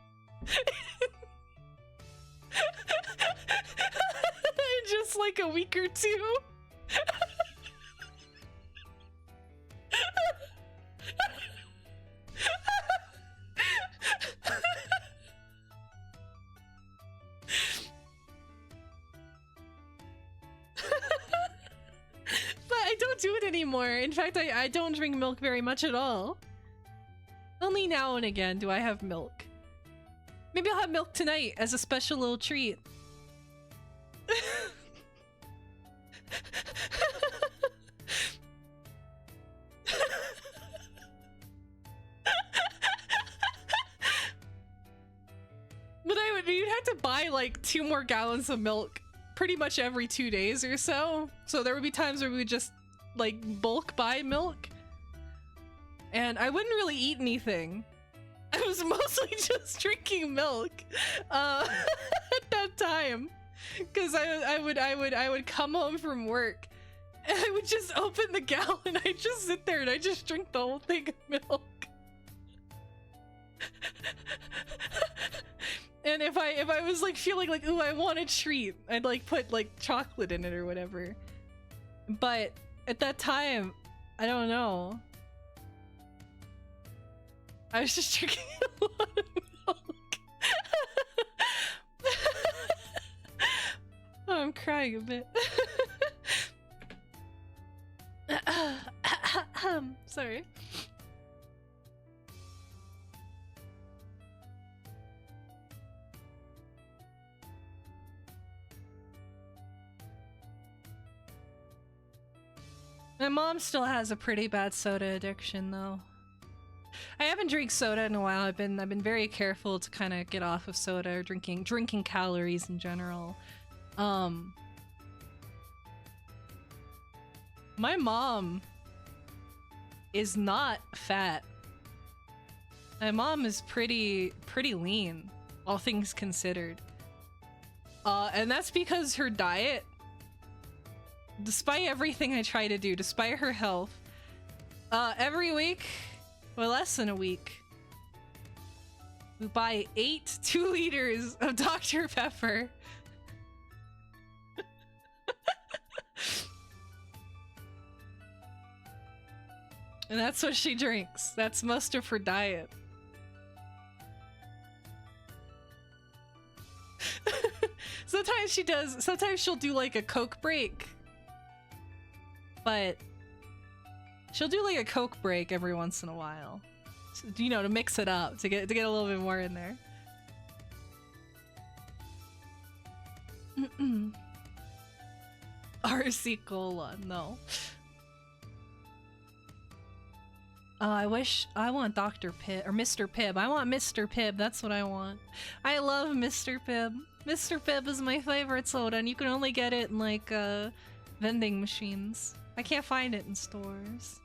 In just like a week or two. But I don't do it anymore. In fact, I don't drink milk very much at all. Only now and again do I have milk. Maybe I'll have milk tonight as a special little treat. But you'd have to buy like 2 more gallons of milk pretty much every 2 days or so. So there would be times where we would just like bulk buy milk. And I wouldn't really eat anything. I was mostly just drinking milk at that time. Cause I would come home from work and I would just open the gallon. I'd just sit there and I just drink the whole thing of milk. And if I was like feeling like, ooh, I want a treat, I'd like put like chocolate in it or whatever. But at that time, I don't know. I was just drinking a lot of milk. Oh, I'm crying a bit. Sorry. My mom still has a pretty bad soda addiction, though. I haven't drank soda in a while. I've been very careful to kind of get off of soda or drinking calories in general. My mom is not fat. My mom is pretty lean, all things considered. And that's because her diet, despite everything I try to do, despite her health, every week, or less than a week, we buy 2 liters of Dr. Pepper. And that's what she drinks. That's most of her diet. Sometimes she does, sometimes she'll do like a Coke break. But she'll do like a Coke break every once in a while. So, you know, to mix it up, to get a little bit more in there. RC Cola, no. I want Dr. Pibb, or Mr. Pibb. I want Mr. Pibb, that's what I want. I love Mr. Pibb. Mr. Pibb is my favorite soda, and you can only get it in like, vending machines. I can't find it in stores.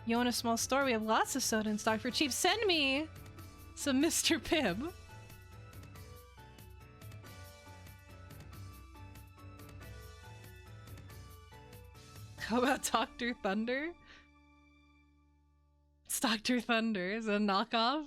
You own a small store? We have lots of soda in stock for cheap. Send me some Mr. Pibb. How about Dr. Thunder? It's Dr. Thunder. Is it a knockoff?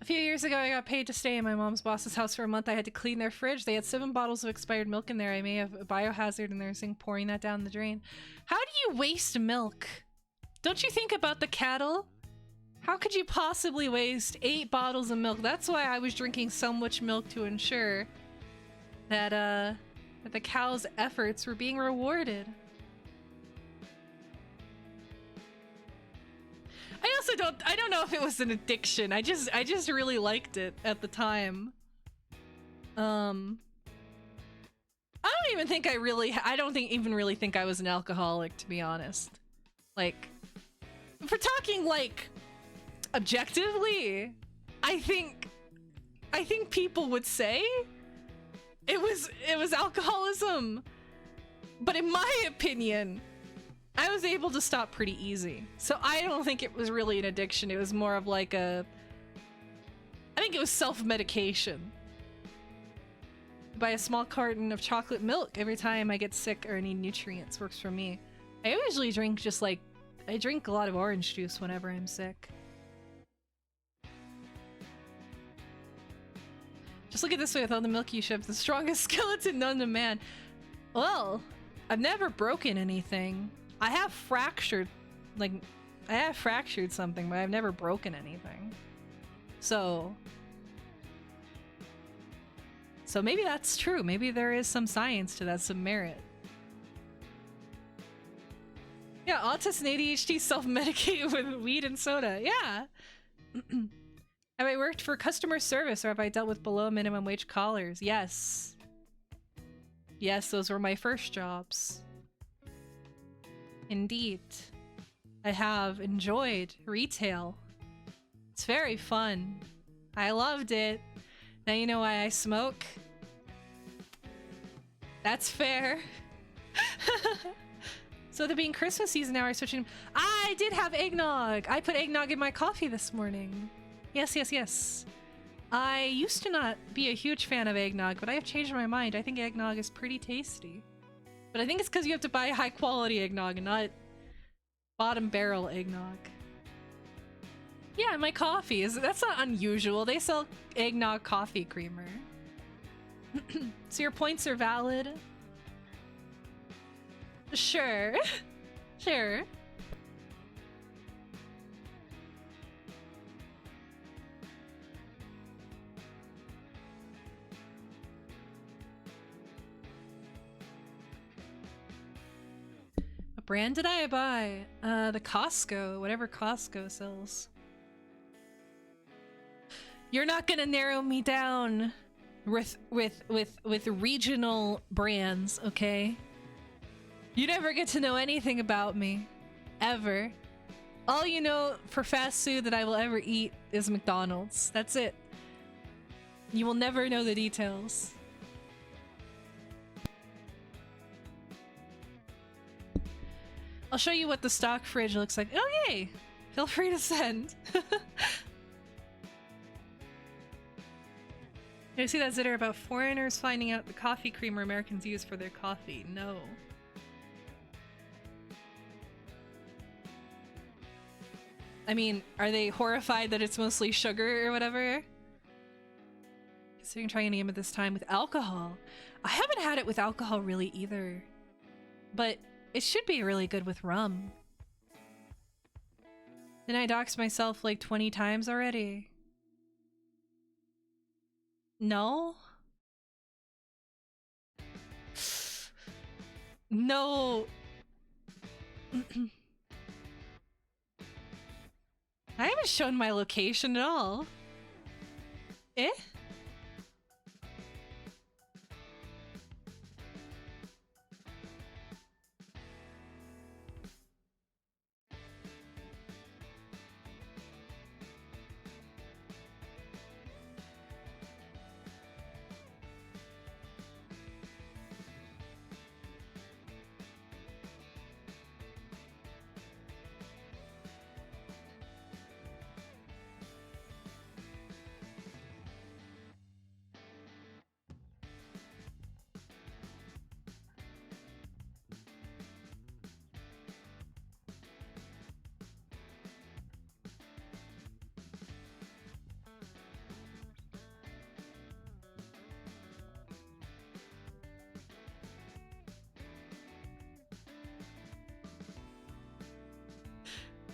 A few years ago, I got paid to stay in my mom's boss's house for a month. I had to clean their fridge. They had 7 bottles of expired milk in there. I may have a biohazard in their sink, pouring that down the drain. How do you waste milk? Don't you think about the cattle? How could you possibly waste 8 bottles of milk? That's why I was drinking so much milk, to ensure that, that the cow's efforts were being rewarded. I don't know if it was an addiction. I just really liked it at the time. I don't even think I don't even really think I was an alcoholic, to be honest. Like, if we're talking like objectively, I think people would say it was alcoholism. But in my opinion, I was able to stop pretty easy. So I don't think it was really an addiction. It was more of like a... I think it was self-medication. Buy a small carton of chocolate milk every time I get sick or need nutrients. Works for me. I usually drink just like... I drink a lot of orange juice whenever I'm sick. Just look at this way, with all the milk you ship, the strongest skeleton known to man. Well, I've never broken anything. I have fractured, like, I have fractured something, but I've never broken anything. So maybe that's true. Maybe there is some science to that, some merit. Yeah, autism and ADHD self-medicate with weed and soda. Yeah. Have I worked for customer service, or have I dealt with below minimum wage callers? Yes. Yes, those were my first jobs. Indeed. I have enjoyed retail. It's very fun. I loved it. Now you know why I smoke? That's fair. So the being Christmas season now, are switching. I did have eggnog! I put eggnog in my coffee this morning. Yes, yes, yes. I used to not be a huge fan of eggnog, but I have changed my mind. I think eggnog is pretty tasty. But I think it's because you have to buy high quality eggnog and not bottom barrel eggnog. Yeah, my coffee that's not unusual. They sell eggnog coffee creamer. So your points are valid? Sure. Sure. What brand did I buy? The Costco, whatever Costco sells. You're not gonna narrow me down with regional brands, okay? You never get to know anything about me. Ever. All you know for fast food that I will ever eat is McDonald's. That's it. You will never know the details. I'll show you what the stock fridge looks like. Oh yay! Feel free to send. Did you see that zitter about foreigners finding out the coffee creamer Americans use for their coffee? No. I mean, are they horrified that it's mostly sugar or whatever? Considering trying a game at this time with alcohol. I haven't had it with alcohol really either. But it should be really good with rum. Didn't I dox myself like 20 times already? No? No. I haven't shown my location at all. Eh?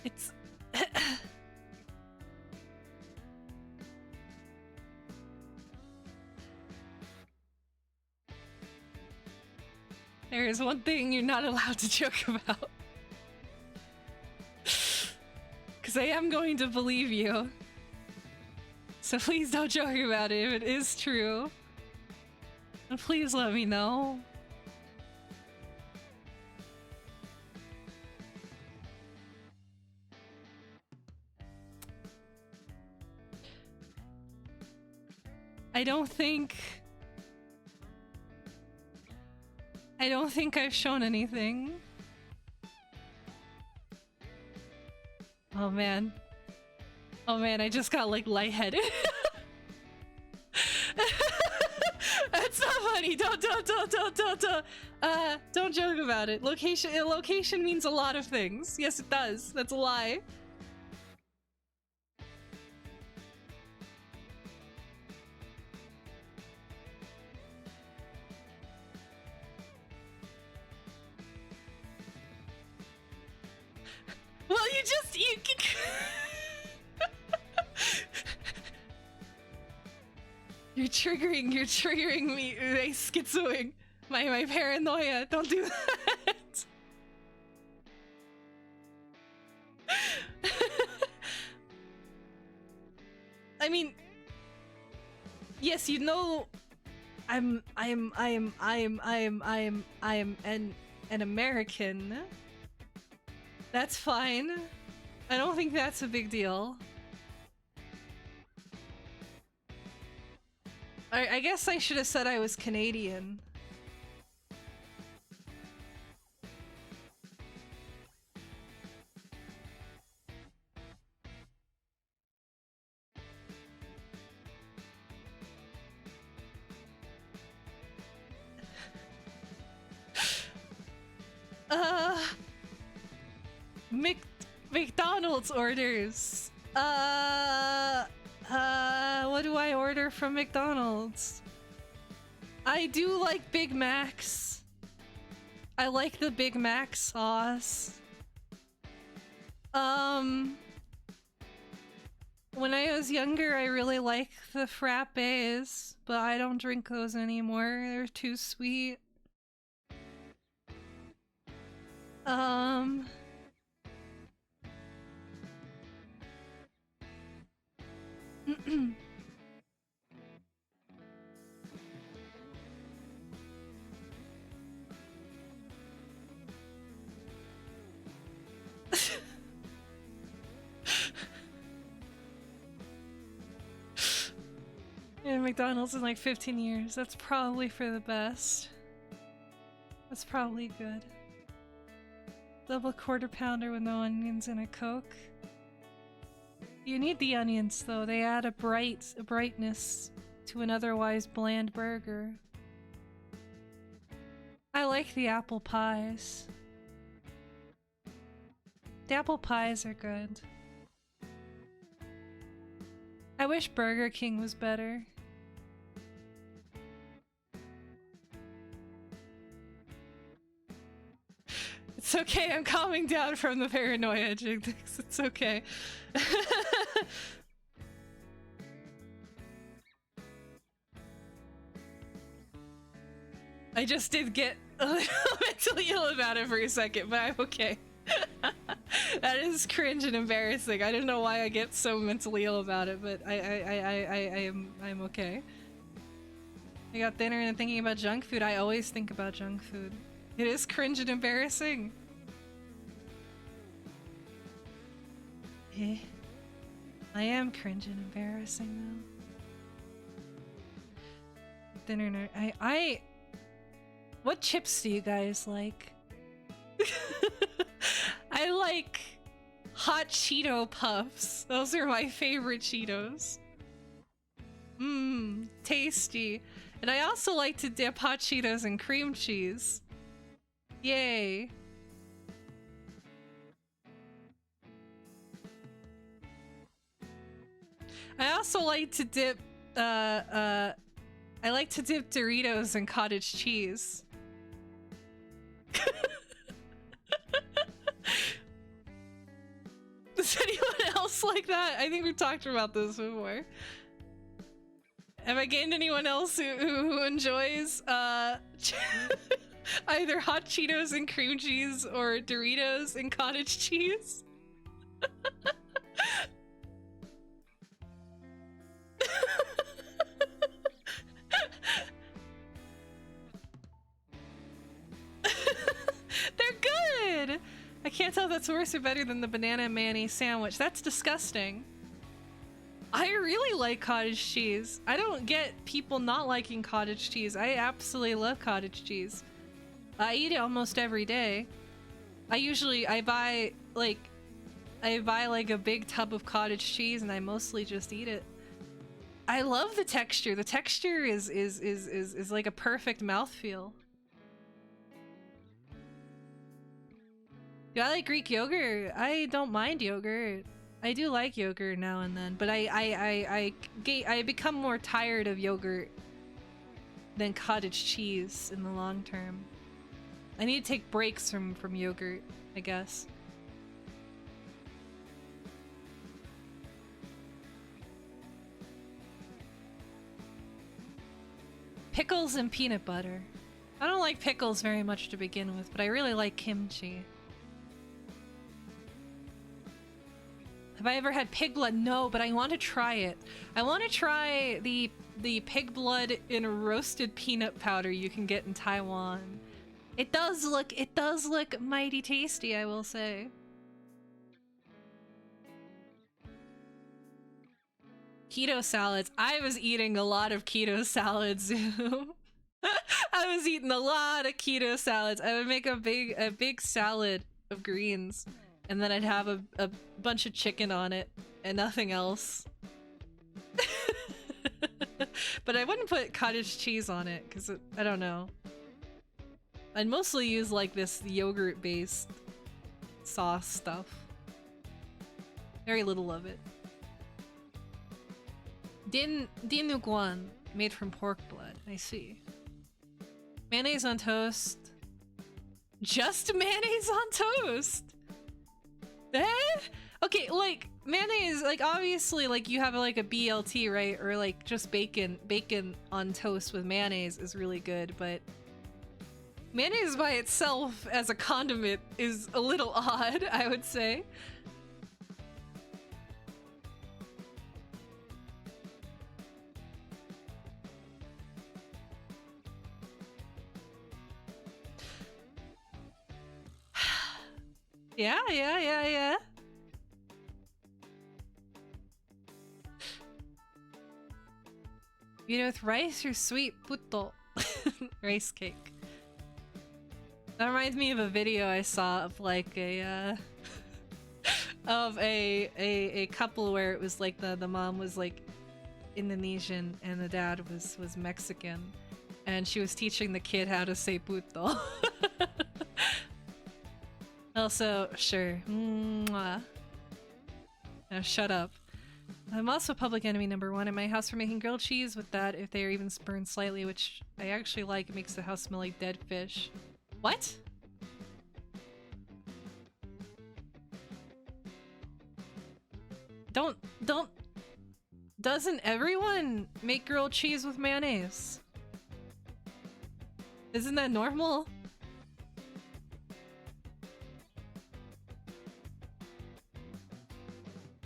It's... There is one thing you're not allowed to joke about. Because I am going to believe you. So please don't joke about it if it is true. And please let me know. I don't think I've shown anything. Oh man. Oh man, I just got like lightheaded. That's not funny. Don't joke about it. Location means a lot of things. Yes, it does. That's a lie. Well, you You're triggering me, schizoing. My paranoia. Don't do that. I mean, yes, you know, I am an American. That's fine. I don't think that's a big deal. I guess I should have said I was Canadian. McDonald's orders. What do I order from McDonald's? I do like Big Macs. I like the Big Mac sauce. When I was younger, I really liked the frappes, but I don't drink those anymore. They're too sweet. Yeah, McDonald's in like 15 years. That's probably for the best. That's probably good. Double quarter pounder with no onions and a Coke. You need the onions though. They add a brightness to an otherwise bland burger. I like the apple pies. The apple pies are good. I wish Burger King was better. It's okay, I'm calming down from the paranoia, Jiggix. It's okay. I just did get a little mentally ill about it for a second, but I'm okay. That is cringe and embarrassing. I don't know why I get so mentally ill about it, but I'm okay. I got dinner and thinking about junk food. I always think about junk food. It is cringe and embarrassing. Eh. I am cringe and embarrassing though. Dinner nerd. What chips do you guys like? I like hot Cheeto puffs. Those are my favorite Cheetos. Mmm, tasty. And I also like to dip hot Cheetos in cream cheese. Yay. I also like to dip, I like to dip Doritos in cottage cheese. Does anyone else like that? I think we've talked about this before. Have I gained anyone else who enjoys either hot Cheetos and cream cheese or Doritos and cottage cheese? They're good! I can't tell if that's worse or better than the banana mayonnaise sandwich. That's disgusting. I really like cottage cheese. I don't get people not liking cottage cheese. I absolutely love cottage cheese. I eat it almost every day. I buy, like, I buy like a big tub of cottage cheese and I mostly just eat it. I love the texture. The texture is like a perfect mouthfeel. Do I like Greek yogurt? I don't mind yogurt. I do like yogurt now and then, but I become more tired of yogurt than cottage cheese in the long term. I need to take breaks from yogurt, I guess. Pickles and peanut butter. I don't like pickles very much to begin with, but I really like kimchi. Have I ever had pig blood? No, but I want to try it. I want to try the pig blood in roasted peanut powder you can get in Taiwan. It does look mighty tasty, I will say. Keto salads. I was eating a lot of keto salads. I was eating a lot of keto salads. I would make a big salad of greens, and then I'd have a bunch of chicken on it and nothing else. But I wouldn't put cottage cheese on it because I don't know. I'd mostly use like this yogurt-based sauce stuff. Very little of it. Din nu guan, made from pork blood. I see. Mayonnaise on toast. Just mayonnaise on toast? Eh? Okay, like mayonnaise, like obviously like you have like a BLT, right? Or like just bacon on toast with mayonnaise is really good, but mayonnaise by itself as a condiment is a little odd, I would say. Yeah. You know, with rice or sweet puto. Rice cake. That reminds me of a video I saw of like a of a couple where it was like the mom was like Indonesian and the dad was Mexican, and she was teaching the kid how to say puto. Also, sure. Mwah. Now shut up. I'm also public enemy #1 at my house for making grilled cheese with that if they are even burned slightly, which I actually like. It makes the house smell like dead fish. What? Don't... Doesn't everyone make grilled cheese with mayonnaise? Isn't that normal?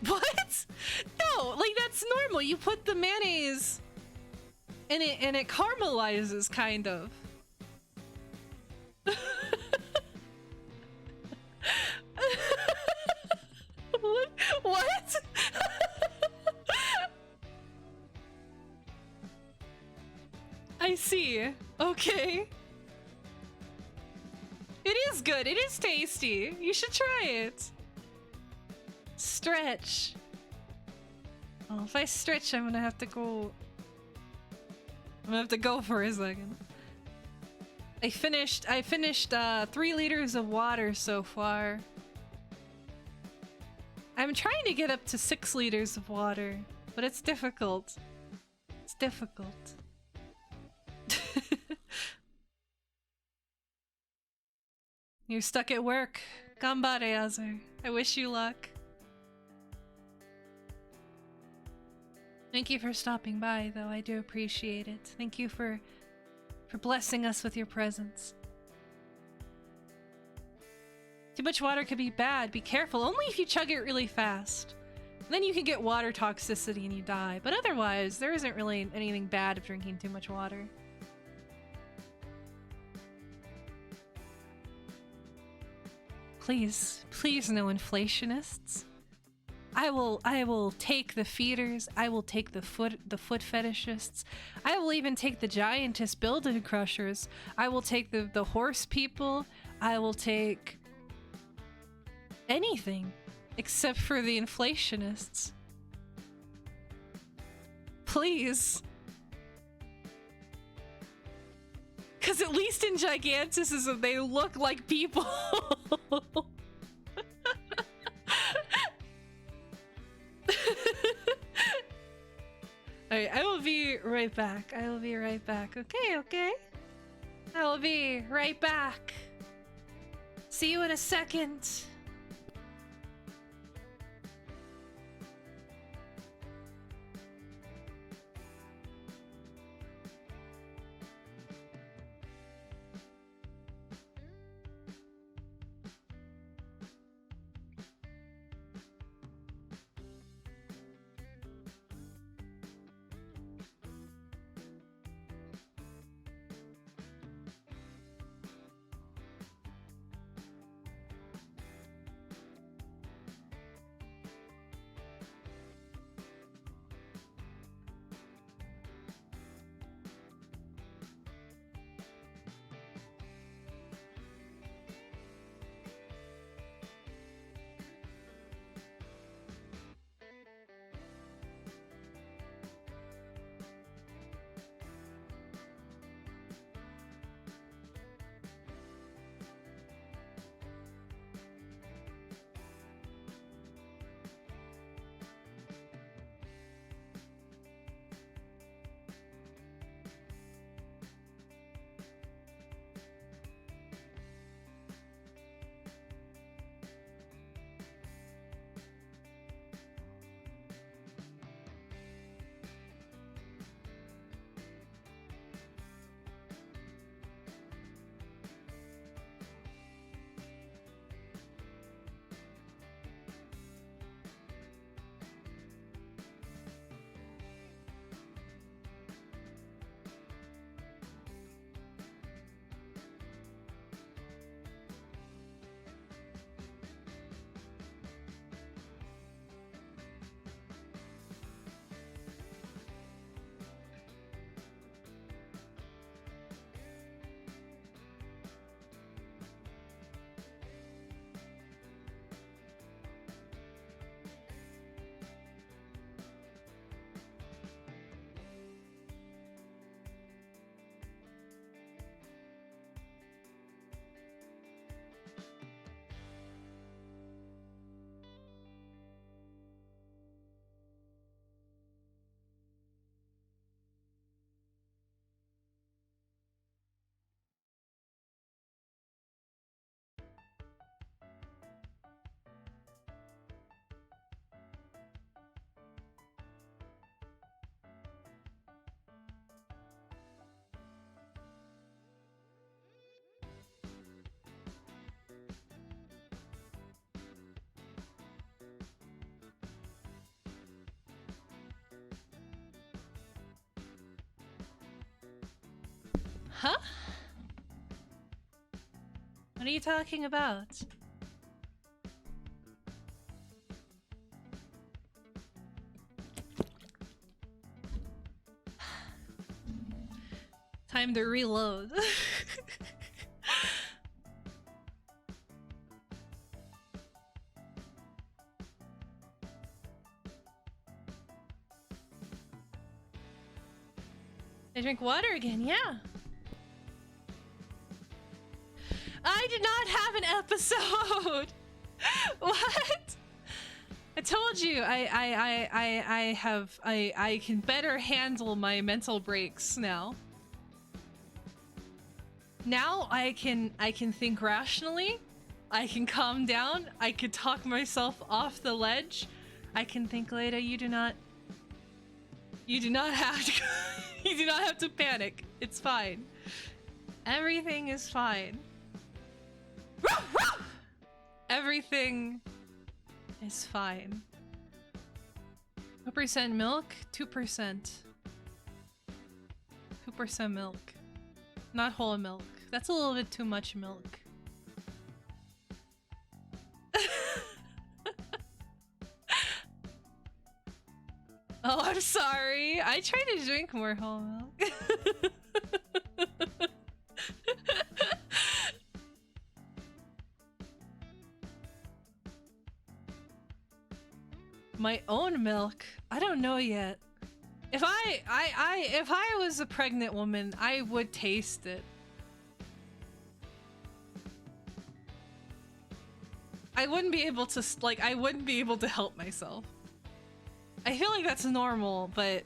What? No, like that's normal. You put the mayonnaise in it and it caramelizes, kind of. What? I see. Okay. It is good. It is tasty. You should try it. Stretch. Oh, if I stretch, I'm gonna have to go. I'm gonna have to go for a second. I finished 3 liters of water so far. I'm trying to get up to 6 liters of water, but it's difficult. It's difficult. You're stuck at work. Ganbare, Azur. I wish you luck. Thank you for stopping by, though. I do appreciate it. Thank you for blessing us with your presence. Too much water could be bad. Be careful. Only if you chug it really fast. Then you can get water toxicity and you die. But otherwise, there isn't really anything bad of drinking too much water. Please, please no inflationists. I will take the feeders. I will take the foot fetishists. I will even take the giantess building crushers. I will take the horse people. I will take anything. Except for the inflationists. Please. Because at least in giganticism, they look like people. Alright, I will be right back. I will be right back. Okay, okay. I will be right back. See you in a second. Huh? What are you talking about? Time to reload. I drink water again, yeah. I did not have an episode. What? I told you I can better handle my mental breaks now. Now I can think rationally. I can calm down. I could talk myself off the ledge. I can think, Aleda, you do not have to you do not have to panic. It's fine. Everything is fine. Everything is fine. What percent milk? 2%. 2% milk. Not whole milk. That's a little bit too much milk. Oh, I'm sorry. I try to drink more whole milk. My own milk? I don't know yet. If I was a pregnant woman, I would taste it. I wouldn't be able to I wouldn't be able to help myself. I feel like that's normal, but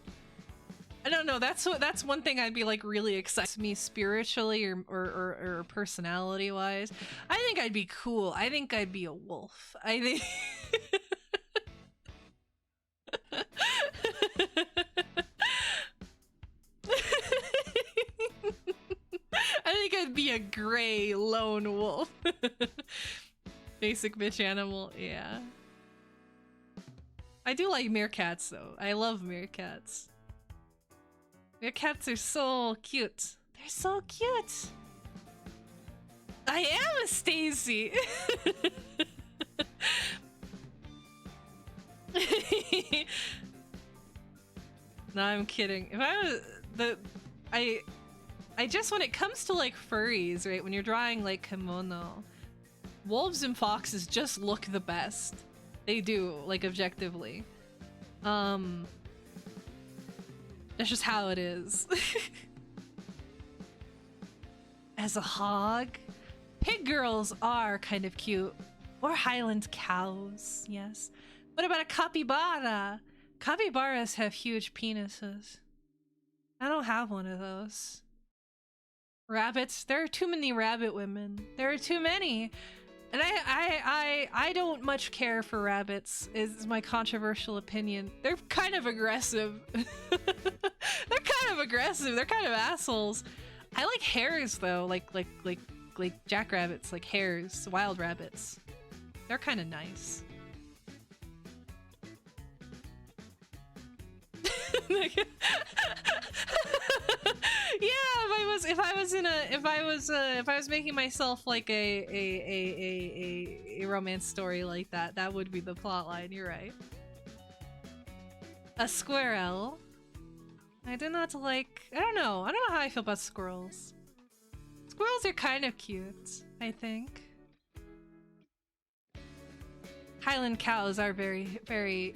I don't know. That's one thing I'd be like really excited me spiritually or personality wise. I think I'd be cool. I think I'd be a wolf. I think I think I'd be a gray lone wolf. Basic bitch animal, yeah. I do like meerkats though. I love meerkats. Meerkats are so cute. They're so cute. I am a Stacy. No, I'm kidding. If I was I just, when it comes to like furries, right? When you're drawing like kimono, wolves and foxes just look the best. They do, like objectively. That's just how it is. As a hog, pig girls are kind of cute. Or Highland cows, yes. What about a capybara? Capybaras have huge penises. I don't have one of those. Rabbits, there are too many rabbit women. There are too many. And I don't much care for rabbits, is my controversial opinion. They're kind of aggressive. They're kind of aggressive. They're kind of assholes. I like hares though, like jackrabbits, like hares, wild rabbits. They're kind of nice. Yeah, if I was making myself like a romance story like that, that would be the plot line. You're right. A squirrel. I do not like. I don't know how I feel about squirrels. Squirrels are kind of cute, I think. Highland cows are very, very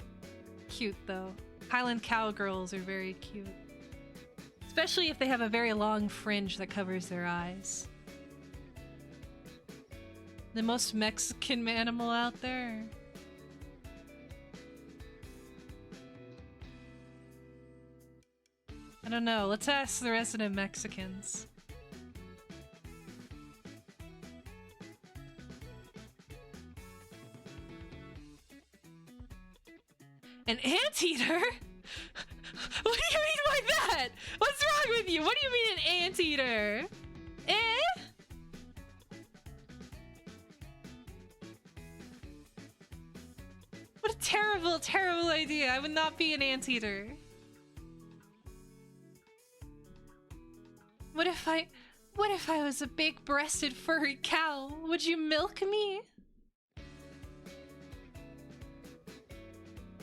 cute though. Highland cowgirls are very cute. Especially if they have a very long fringe that covers their eyes. The most Mexican animal out there. I don't know. Let's ask the resident Mexicans. An anteater? What do you mean by that? What's wrong with you? What do you mean an anteater? Eh? What a terrible, terrible idea. I would not be an anteater. What if I was a big-breasted furry cow? Would you milk me?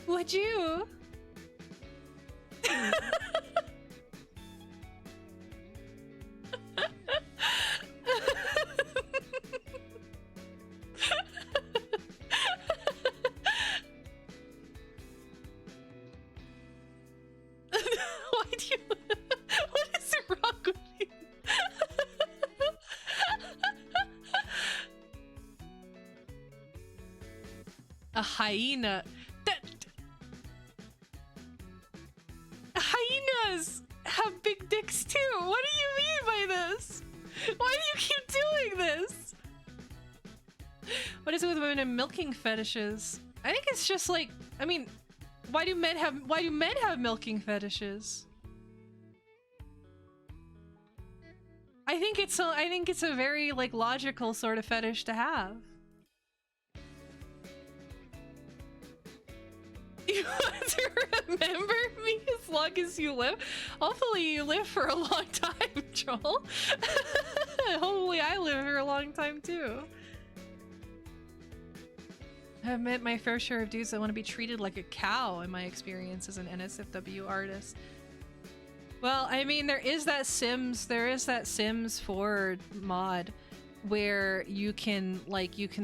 Would you? Why do you? What is wrong with you? A hyena. Hyenas have big dicks too. What do you mean by this? Why do you keep doing this? What is it with women and milking fetishes? I think it's just like, I mean, why do men have milking fetishes? I think it's a very like logical sort of fetish to have. You want to remember me as long as you live? Hopefully you live for a long time, Joel. Hopefully I live for a long time too. I've met my fair share of dudes that want to be treated like a cow in my experience as an NSFW artist. Well, I mean, there is that Sims 4 mod where you can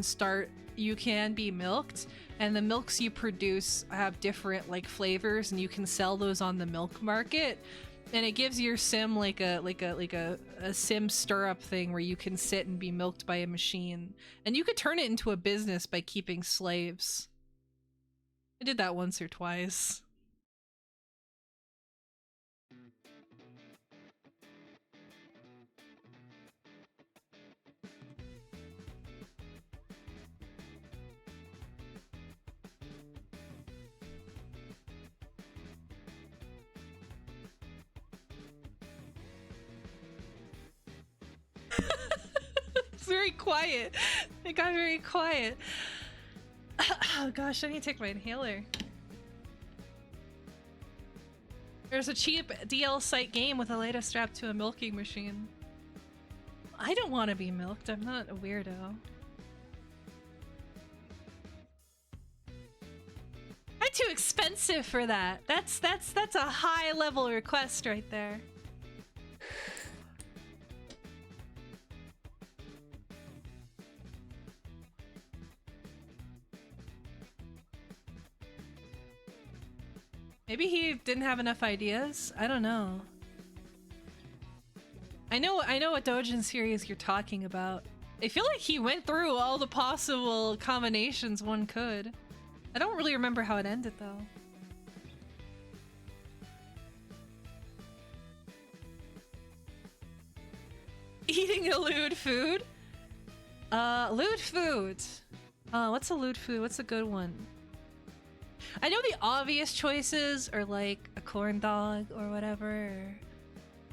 start you can be milked, and the milks you produce have different like flavors, and you can sell those on the milk market. And it gives your sim like a sim stirrup thing where you can sit and be milked by a machine, and you could turn it into a business by keeping slaves. I did that once or twice. It's very quiet. It got very quiet. Oh gosh, I need to take my inhaler. There's a cheap DL site game with Aleda strapped to a milking machine. I don't want to be milked. I'm not a weirdo. I'm too expensive for that. That's a high level request right there. Maybe he didn't have enough ideas? I don't know. I know what Dojin series you're talking about. I feel like he went through all the possible combinations one could. I don't really remember how it ended though. Eating a lewd food? Lewd food. What's a lewd food? What's a good one? I know the obvious choices are like a corn dog or whatever,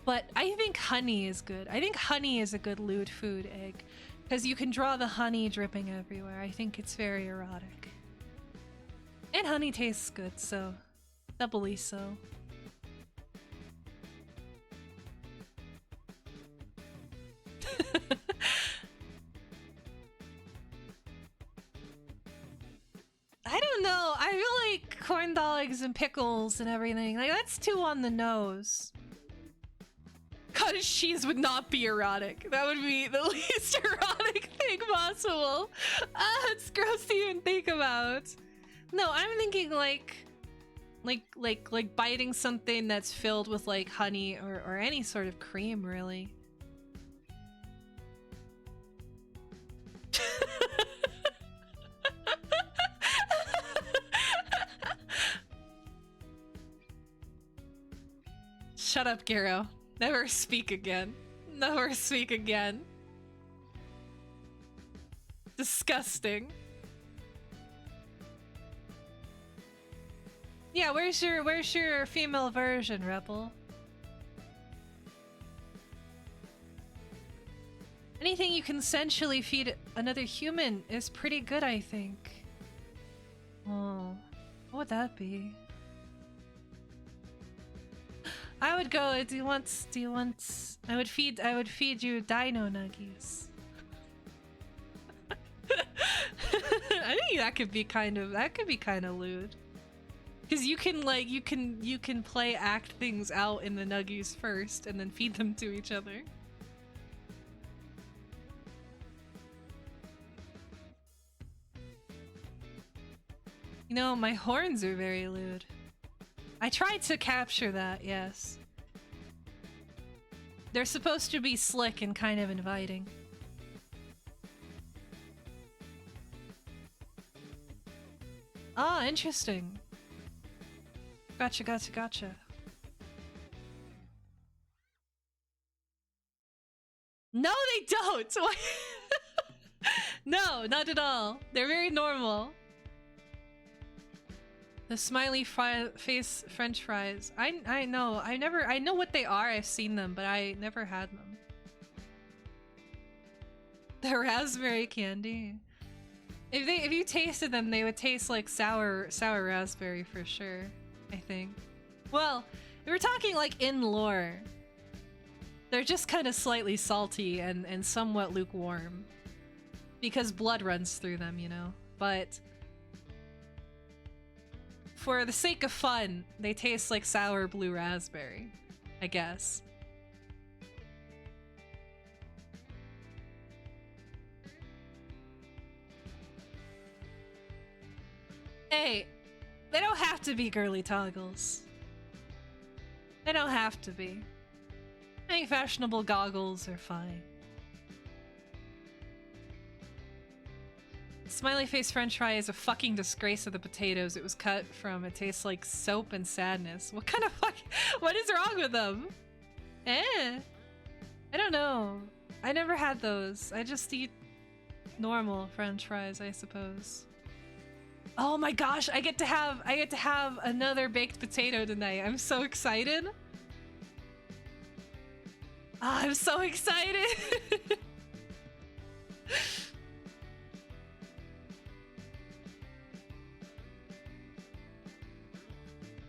but I think honey is good. I think honey is a good lewd food egg because you can draw the honey dripping everywhere. I think it's very erotic. And honey tastes good, so doubly so. I don't know. I feel like corn dogs and pickles and everything. Like, that's too on the nose. Cottage cheese would not be erotic. That would be the least erotic thing possible. It's gross to even think about. No, I'm thinking like biting something that's filled with like honey or any sort of cream, really. Shut up, Garo. Never speak again. Never speak again. Disgusting. Yeah, where's your female version, Rebel? Anything you can sensually feed another human is pretty good, I think. Oh, what would that be? I would go. Do you want? I would feed you dino nuggies. I think that could be kind of lewd. Because you can play act things out in the nuggies first and then feed them to each other. You know, my horns are very lewd. I tried to capture that, yes. They're supposed to be slick and kind of inviting. Ah, interesting. Gotcha. No, they don't! No, not at all. They're very normal. The smiley face French fries. I know. I know what they are. I've seen them, but I never had them. The raspberry candy. If you tasted them, they would taste like sour raspberry for sure, I think. Well, if we're talking like in lore, they're just kind of slightly salty and somewhat lukewarm. Because blood runs through them, you know? But for the sake of fun, they taste like sour blue raspberry, I guess. Hey, they don't have to be girly toggles. They don't have to be. I think fashionable goggles are fine. Smiley face french fry is a fucking disgrace of the potatoes it was cut from. It tastes like soap and sadness. What kind of fuck? What is wrong with them? I don't know. I never had those. I just eat normal french fries, I suppose. Oh my gosh, I get to have another baked potato tonight. I'm so excited. Ah, I'm so excited.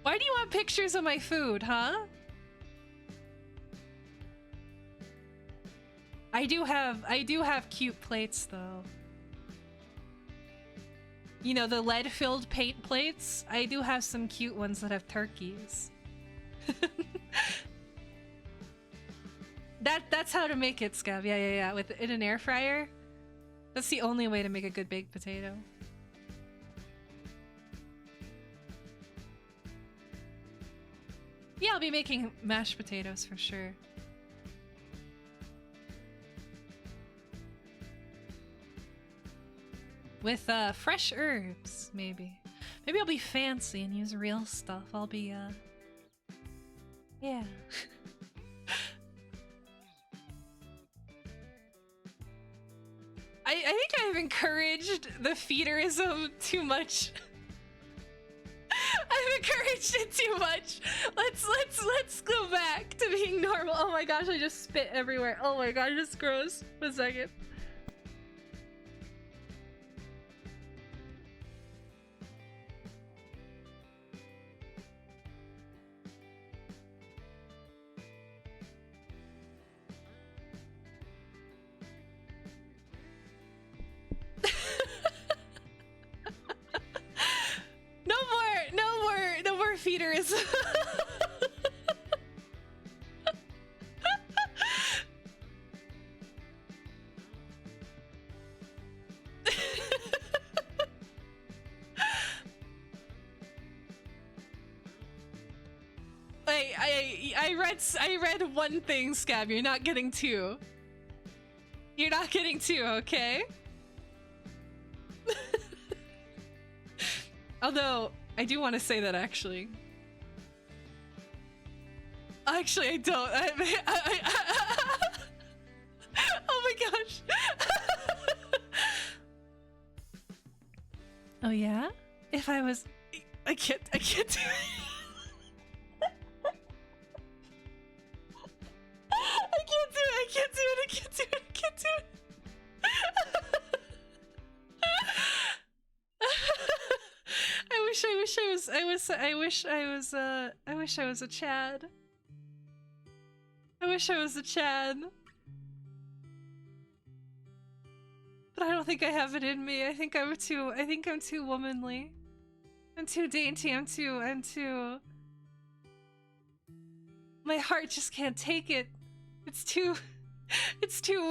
Why do you want pictures of my food, huh? I do have cute plates though. You know, the lead-filled paint plates? I do have some cute ones that have turkeys. That's how to make it, Scab. Yeah. In an air fryer. That's the only way to make a good baked potato. Yeah, I'll be making mashed potatoes for sure. With fresh herbs, maybe. Maybe I'll be fancy and use real stuff. I'll be yeah. I think I've encouraged the feederism too much. I've encouraged it too much. Let's go back to being normal. Oh my gosh, I just spit everywhere. Oh my gosh, it's gross. 1 second. No more feeders. I read one thing, Scab. You're not getting two. You're not getting two, okay? Although, I do want to say that actually. Actually, I don't. Oh my gosh. Oh yeah? If I was... I can't do it. I can't do it. I wish I was a Chad. I wish I was a Chad. But I don't think I have it in me. I think I'm too womanly. I'm too dainty. I'm too my heart just can't take it. It's too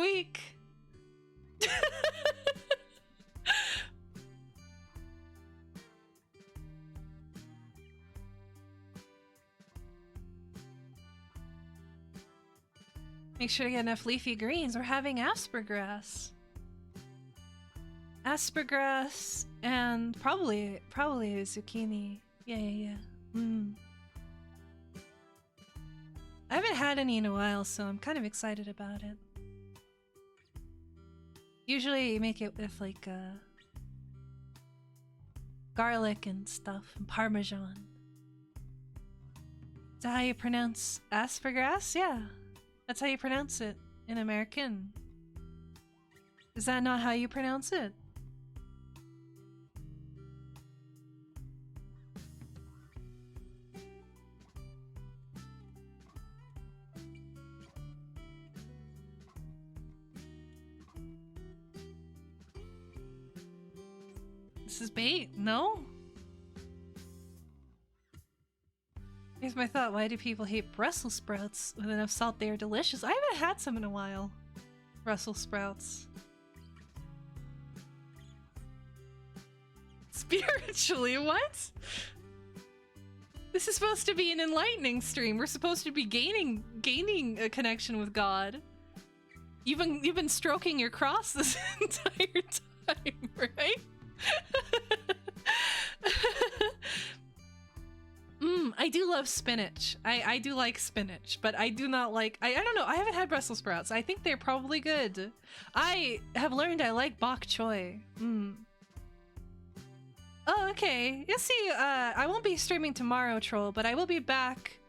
weak. Make sure to get enough leafy greens. We're having aspergrass. Aspergrass and probably a zucchini. Yeah. I haven't had any in a while, so I'm kind of excited about it. Usually you make it with like garlic and stuff and parmesan. Is that how you pronounce aspergrass? Yeah. That's how you pronounce it in American. Is that not how you pronounce it? This is bait? No? Here's my thought. Why do people hate Brussels sprouts? With enough salt, they are delicious. I haven't had some in a while. Brussels sprouts. Spiritually, what? This is supposed to be an enlightening stream. We're supposed to be gaining a connection with God. You've been stroking your cross this entire time, right? I do love spinach. I do like spinach, but I do not like... I don't know. I haven't had Brussels sprouts. I think they're probably good. I have learned I like bok choy. Oh, okay. You see, I won't be streaming tomorrow, Troll, but I will be back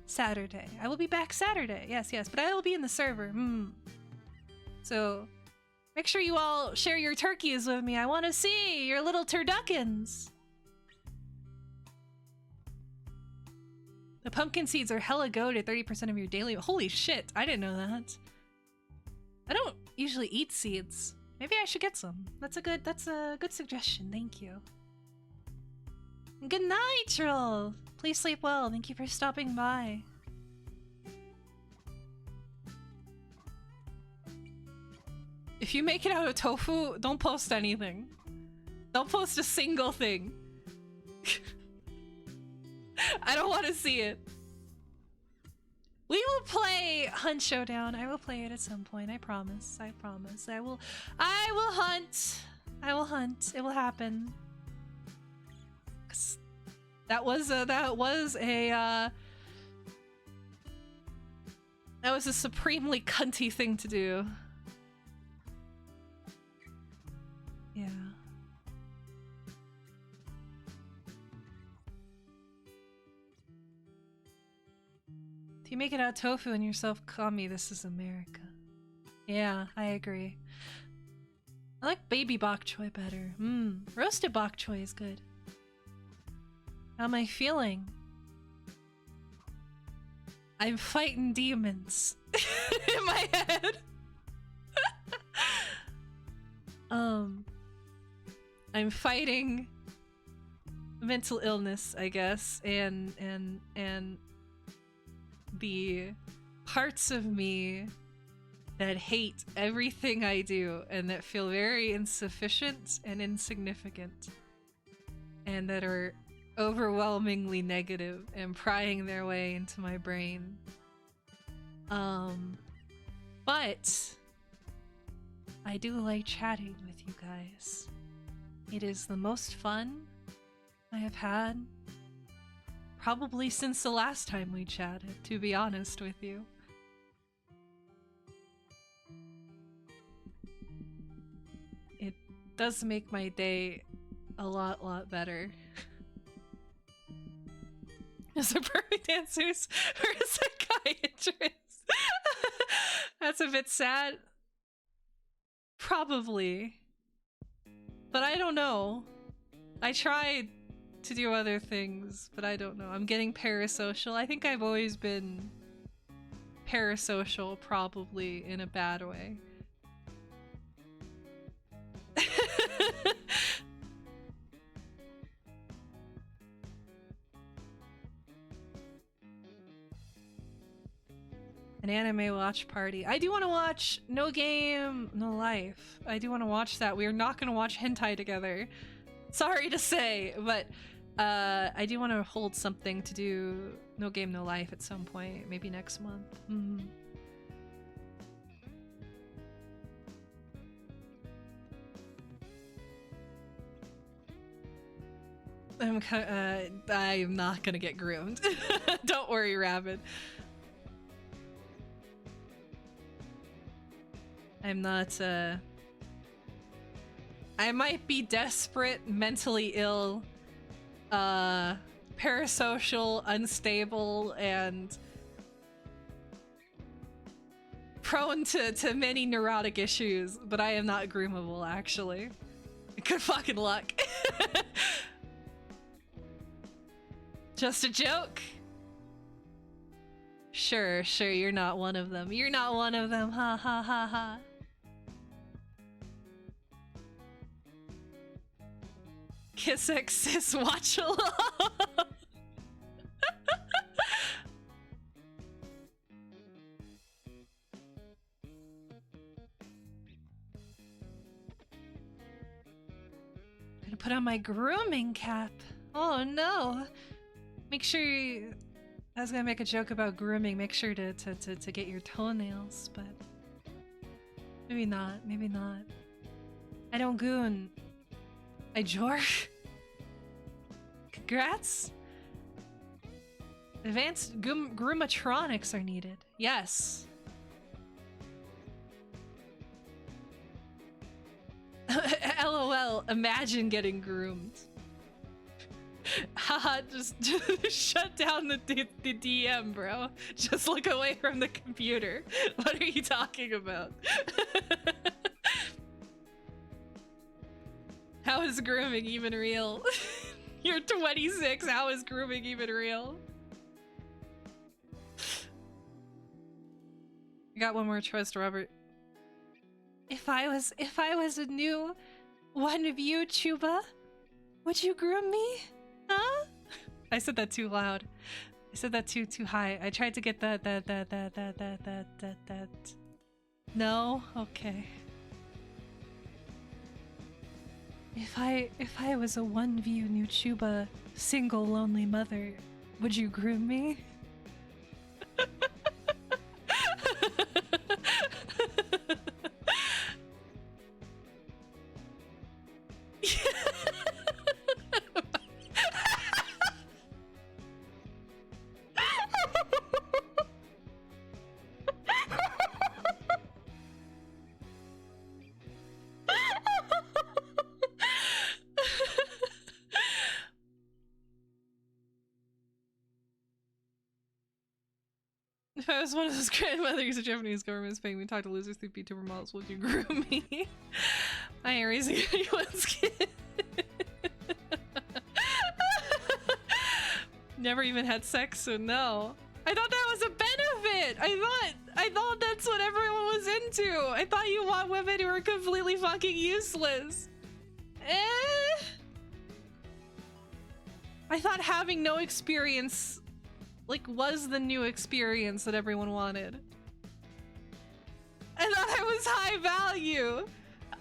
Saturday. I will be back Saturday. Yes, yes, but I will be in the server. So, make sure you all share your turkeys with me. I want to see your little turduckins. The pumpkin seeds are hella goated, 30% of your daily... Holy shit, I didn't know that. I don't usually eat seeds. Maybe I should get some. That's a good suggestion, thank you. Good night, Troll! Please sleep well, thank you for stopping by. If you make it out of tofu, don't post anything. Don't post a single thing. I don't want to see it. We will play Hunt Showdown. I will play it at some point. I promise. I promise. I will hunt. I will hunt. It will happen. That was a supremely cunty thing to do. Yeah. If you make it out tofu and yourself commie, this is America. Yeah, I agree. I like baby bok choy better. Roasted bok choy is good. How am I feeling? I'm fighting demons in my head. I'm fighting mental illness, I guess, and the parts of me that hate everything I do and that feel very insufficient and insignificant and that are overwhelmingly negative and prying their way into my brain. But I do like chatting with you guys. It is the most fun I have had probably since the last time we chatted, to be honest with you. It does make my day a lot better. Is a perfect answer for a psychiatrist. That's a bit sad. Probably. But I don't know. I tried to do other things, but I don't know. I'm getting parasocial. I think I've always been parasocial, probably in a bad way. An anime watch party. I do want to watch No Game, No Life. I do want to watch that. We are not going to watch hentai together. Sorry to say, but I do want to hold something to do No Game, No Life at some point. Maybe next month. I'm not gonna get groomed. Don't worry, Rabbit. I'm not, I might be desperate, mentally ill, parasocial, unstable, and prone to many neurotic issues, but I am not groomable, actually. Good fucking luck. Just a joke. Sure, you're not one of them. You're not one of them, ha ha ha ha. Kiss X sis watch along. I'm gonna put on my grooming cap. Oh no. Make sure you... I was gonna make a joke about grooming. Make sure to get your toenails, but... Maybe not, maybe not. I don't goon. I jork. Congrats. Advanced groomatronics are needed. Yes. LOL, imagine getting groomed. Haha, just shut down the DM, bro. Just look away from the computer. What are you talking about? How is grooming even real? You're 26, how is grooming even real? I got one more trust, Robert. If I was a new one of you, Chuba, would you groom me? Huh? I said that too loud. I said that too high. I tried to get that. No? Okay. If I was a one view new Chuba, single lonely mother, would you groom me? If I was one of those grandmothers the Japanese government is paying me to talk to losers through VTuber models, would you groom me? I ain't raising anyone's kid. Never even had sex, so no. I thought that was a benefit! I thought that's what everyone was into! I thought you want women who are completely fucking useless! I thought having no experience was the new experience that everyone wanted. I thought I was high value.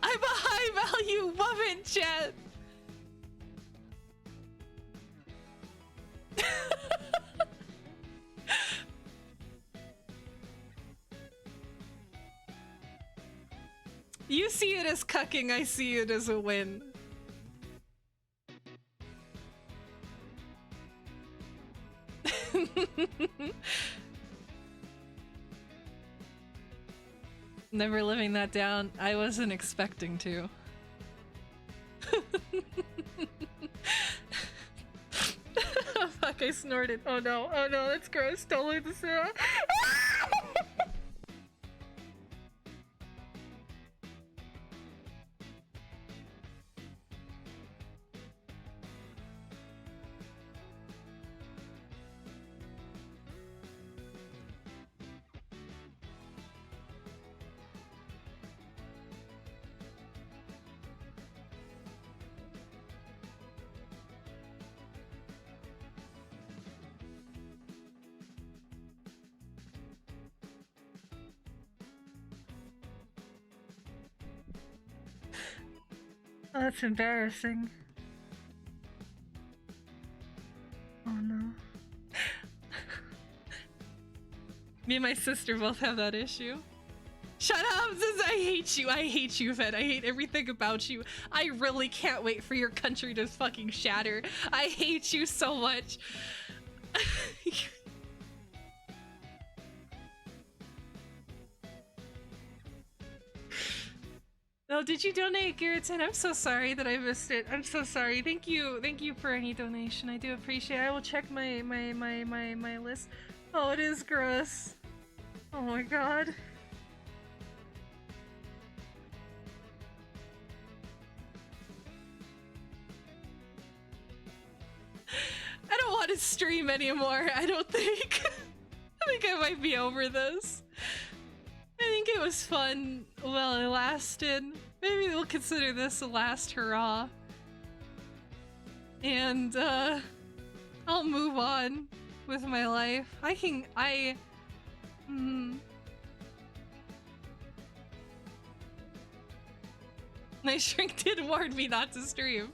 I'm a high value woman, chat. You see it as cucking, I see it as a win. Never living that down. I wasn't expecting to. Oh, fuck, I snorted. Oh no, that's gross. Don't leave this out. Oh, that's embarrassing. Oh no. Me and my sister both have that issue. Shut up! I hate you, Fed. I hate everything about you. I really can't wait for your country to fucking shatter. I hate you so much. Oh, did you donate, Garrettson? I'm so sorry that I missed it. I'm so sorry. Thank you for any donation. I do appreciate it. I will check my list. Oh, it is gross. Oh my god. I don't want to stream anymore, I don't think. I think I might be over this. I think it was fun while it lasted. Maybe we'll consider this a last hurrah. And, I'll move on with my life. My shrink did warn me not to stream.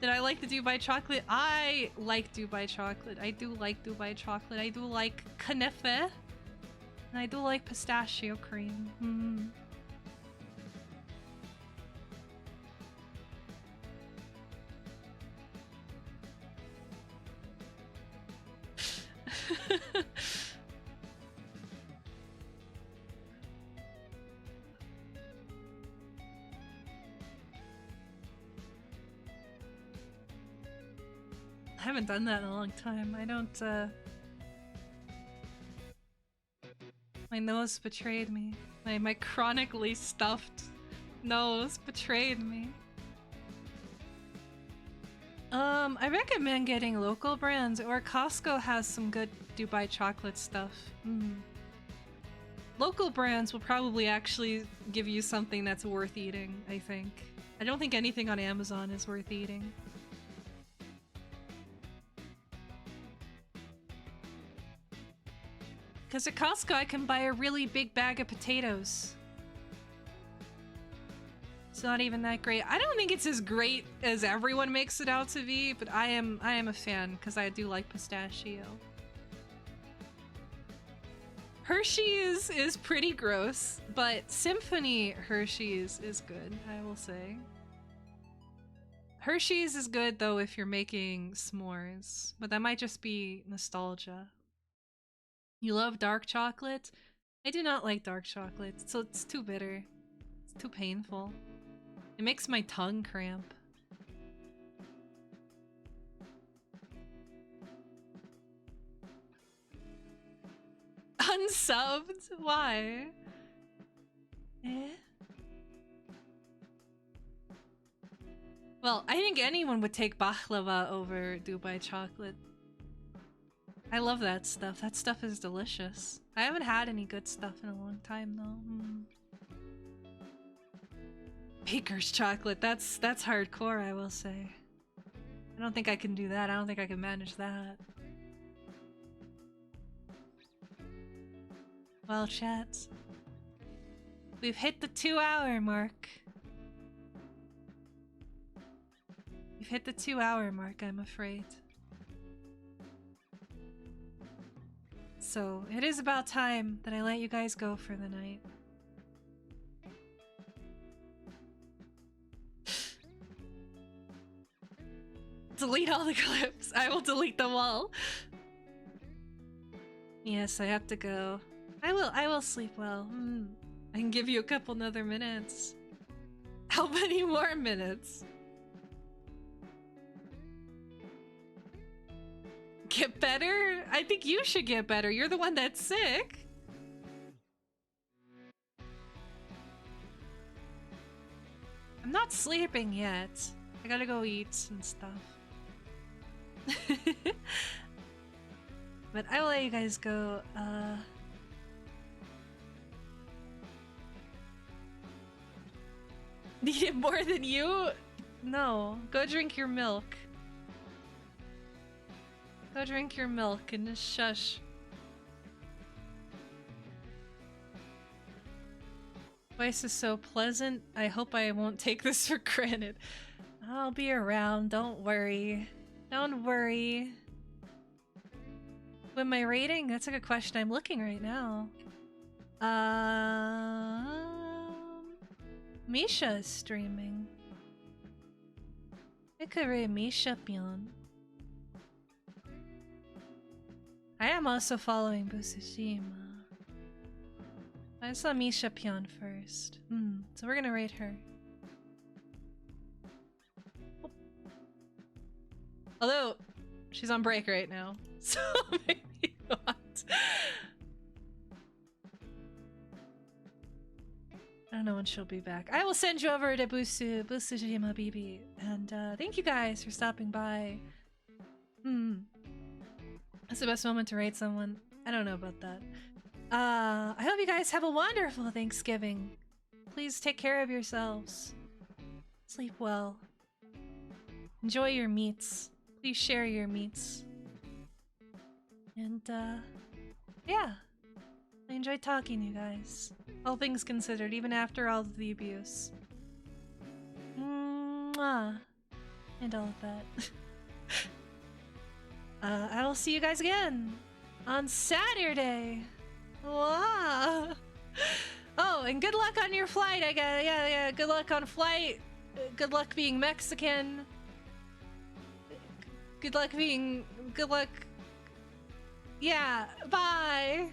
Did I like the Dubai chocolate? I like Dubai chocolate. I do like Dubai chocolate. I do like knefe. And I do like pistachio cream. Mm. I haven't done that in a long time. I don't, my nose betrayed me. My chronically stuffed nose betrayed me. I recommend getting local brands, or Costco has some good Dubai chocolate stuff. Mm. Local brands will probably actually give you something that's worth eating, I think. I don't think anything on Amazon is worth eating. Because at Costco I can buy a really big bag of potatoes. It's not even that great. I don't think it's as great as everyone makes it out to be, but I am a fan because I do like pistachio. Hershey's is pretty gross, but Symphony Hershey's is good, I will say. Hershey's is good though if you're making s'mores, but that might just be nostalgia. You love dark chocolate? I do not like dark chocolate, so it's too bitter. It's too painful. It makes my tongue cramp. Unsubbed? Why? Eh? Well, I think anyone would take baklava over Dubai chocolate. I love that stuff. That stuff is delicious. I haven't had any good stuff in a long time though. Mm. Baker's chocolate. That's hardcore, I will say. I don't think I can do that. I don't think I can manage that. Well, chat, we've hit the 2-hour mark. We've hit the 2-hour mark, I'm afraid. So, it is about time that I let you guys go for the night. Delete all the clips. I will delete them all. Yes, I have to go. I will sleep well. I can give you a couple another minutes. How many more minutes? Get better? I think you should get better. You're the one that's sick. I'm not sleeping yet. I gotta go eat and stuff. But I will let you guys go. Need it more than you? No. Go drink your milk. Go drink your milk and just shush. Voice is so pleasant. I hope I won't take this for granted. I'll be around. Don't worry. Don't worry. With my rating? That's a good question. I'm looking right now. Misha is streaming. I could rate Misha Pion. I am also following Busujima. I saw Misha Pion first. So we're gonna rate her. Although, she's on break right now. So maybe not. I don't know when she'll be back. I will send you over to Busujima Bibi. And thank you guys for stopping by. That's the best moment to rate someone. I don't know about that. I hope you guys have a wonderful Thanksgiving. Please take care of yourselves. Sleep well. Enjoy your meats. Please share your meats. And yeah. I enjoyed talking to you guys. All things considered, even after all of the abuse. Mwah. And all of that. I will see you guys again on Saturday. Wow. Oh, and good luck on your flight. I got yeah. Good luck on flight. Good luck being Mexican. Good luck. Yeah. Bye.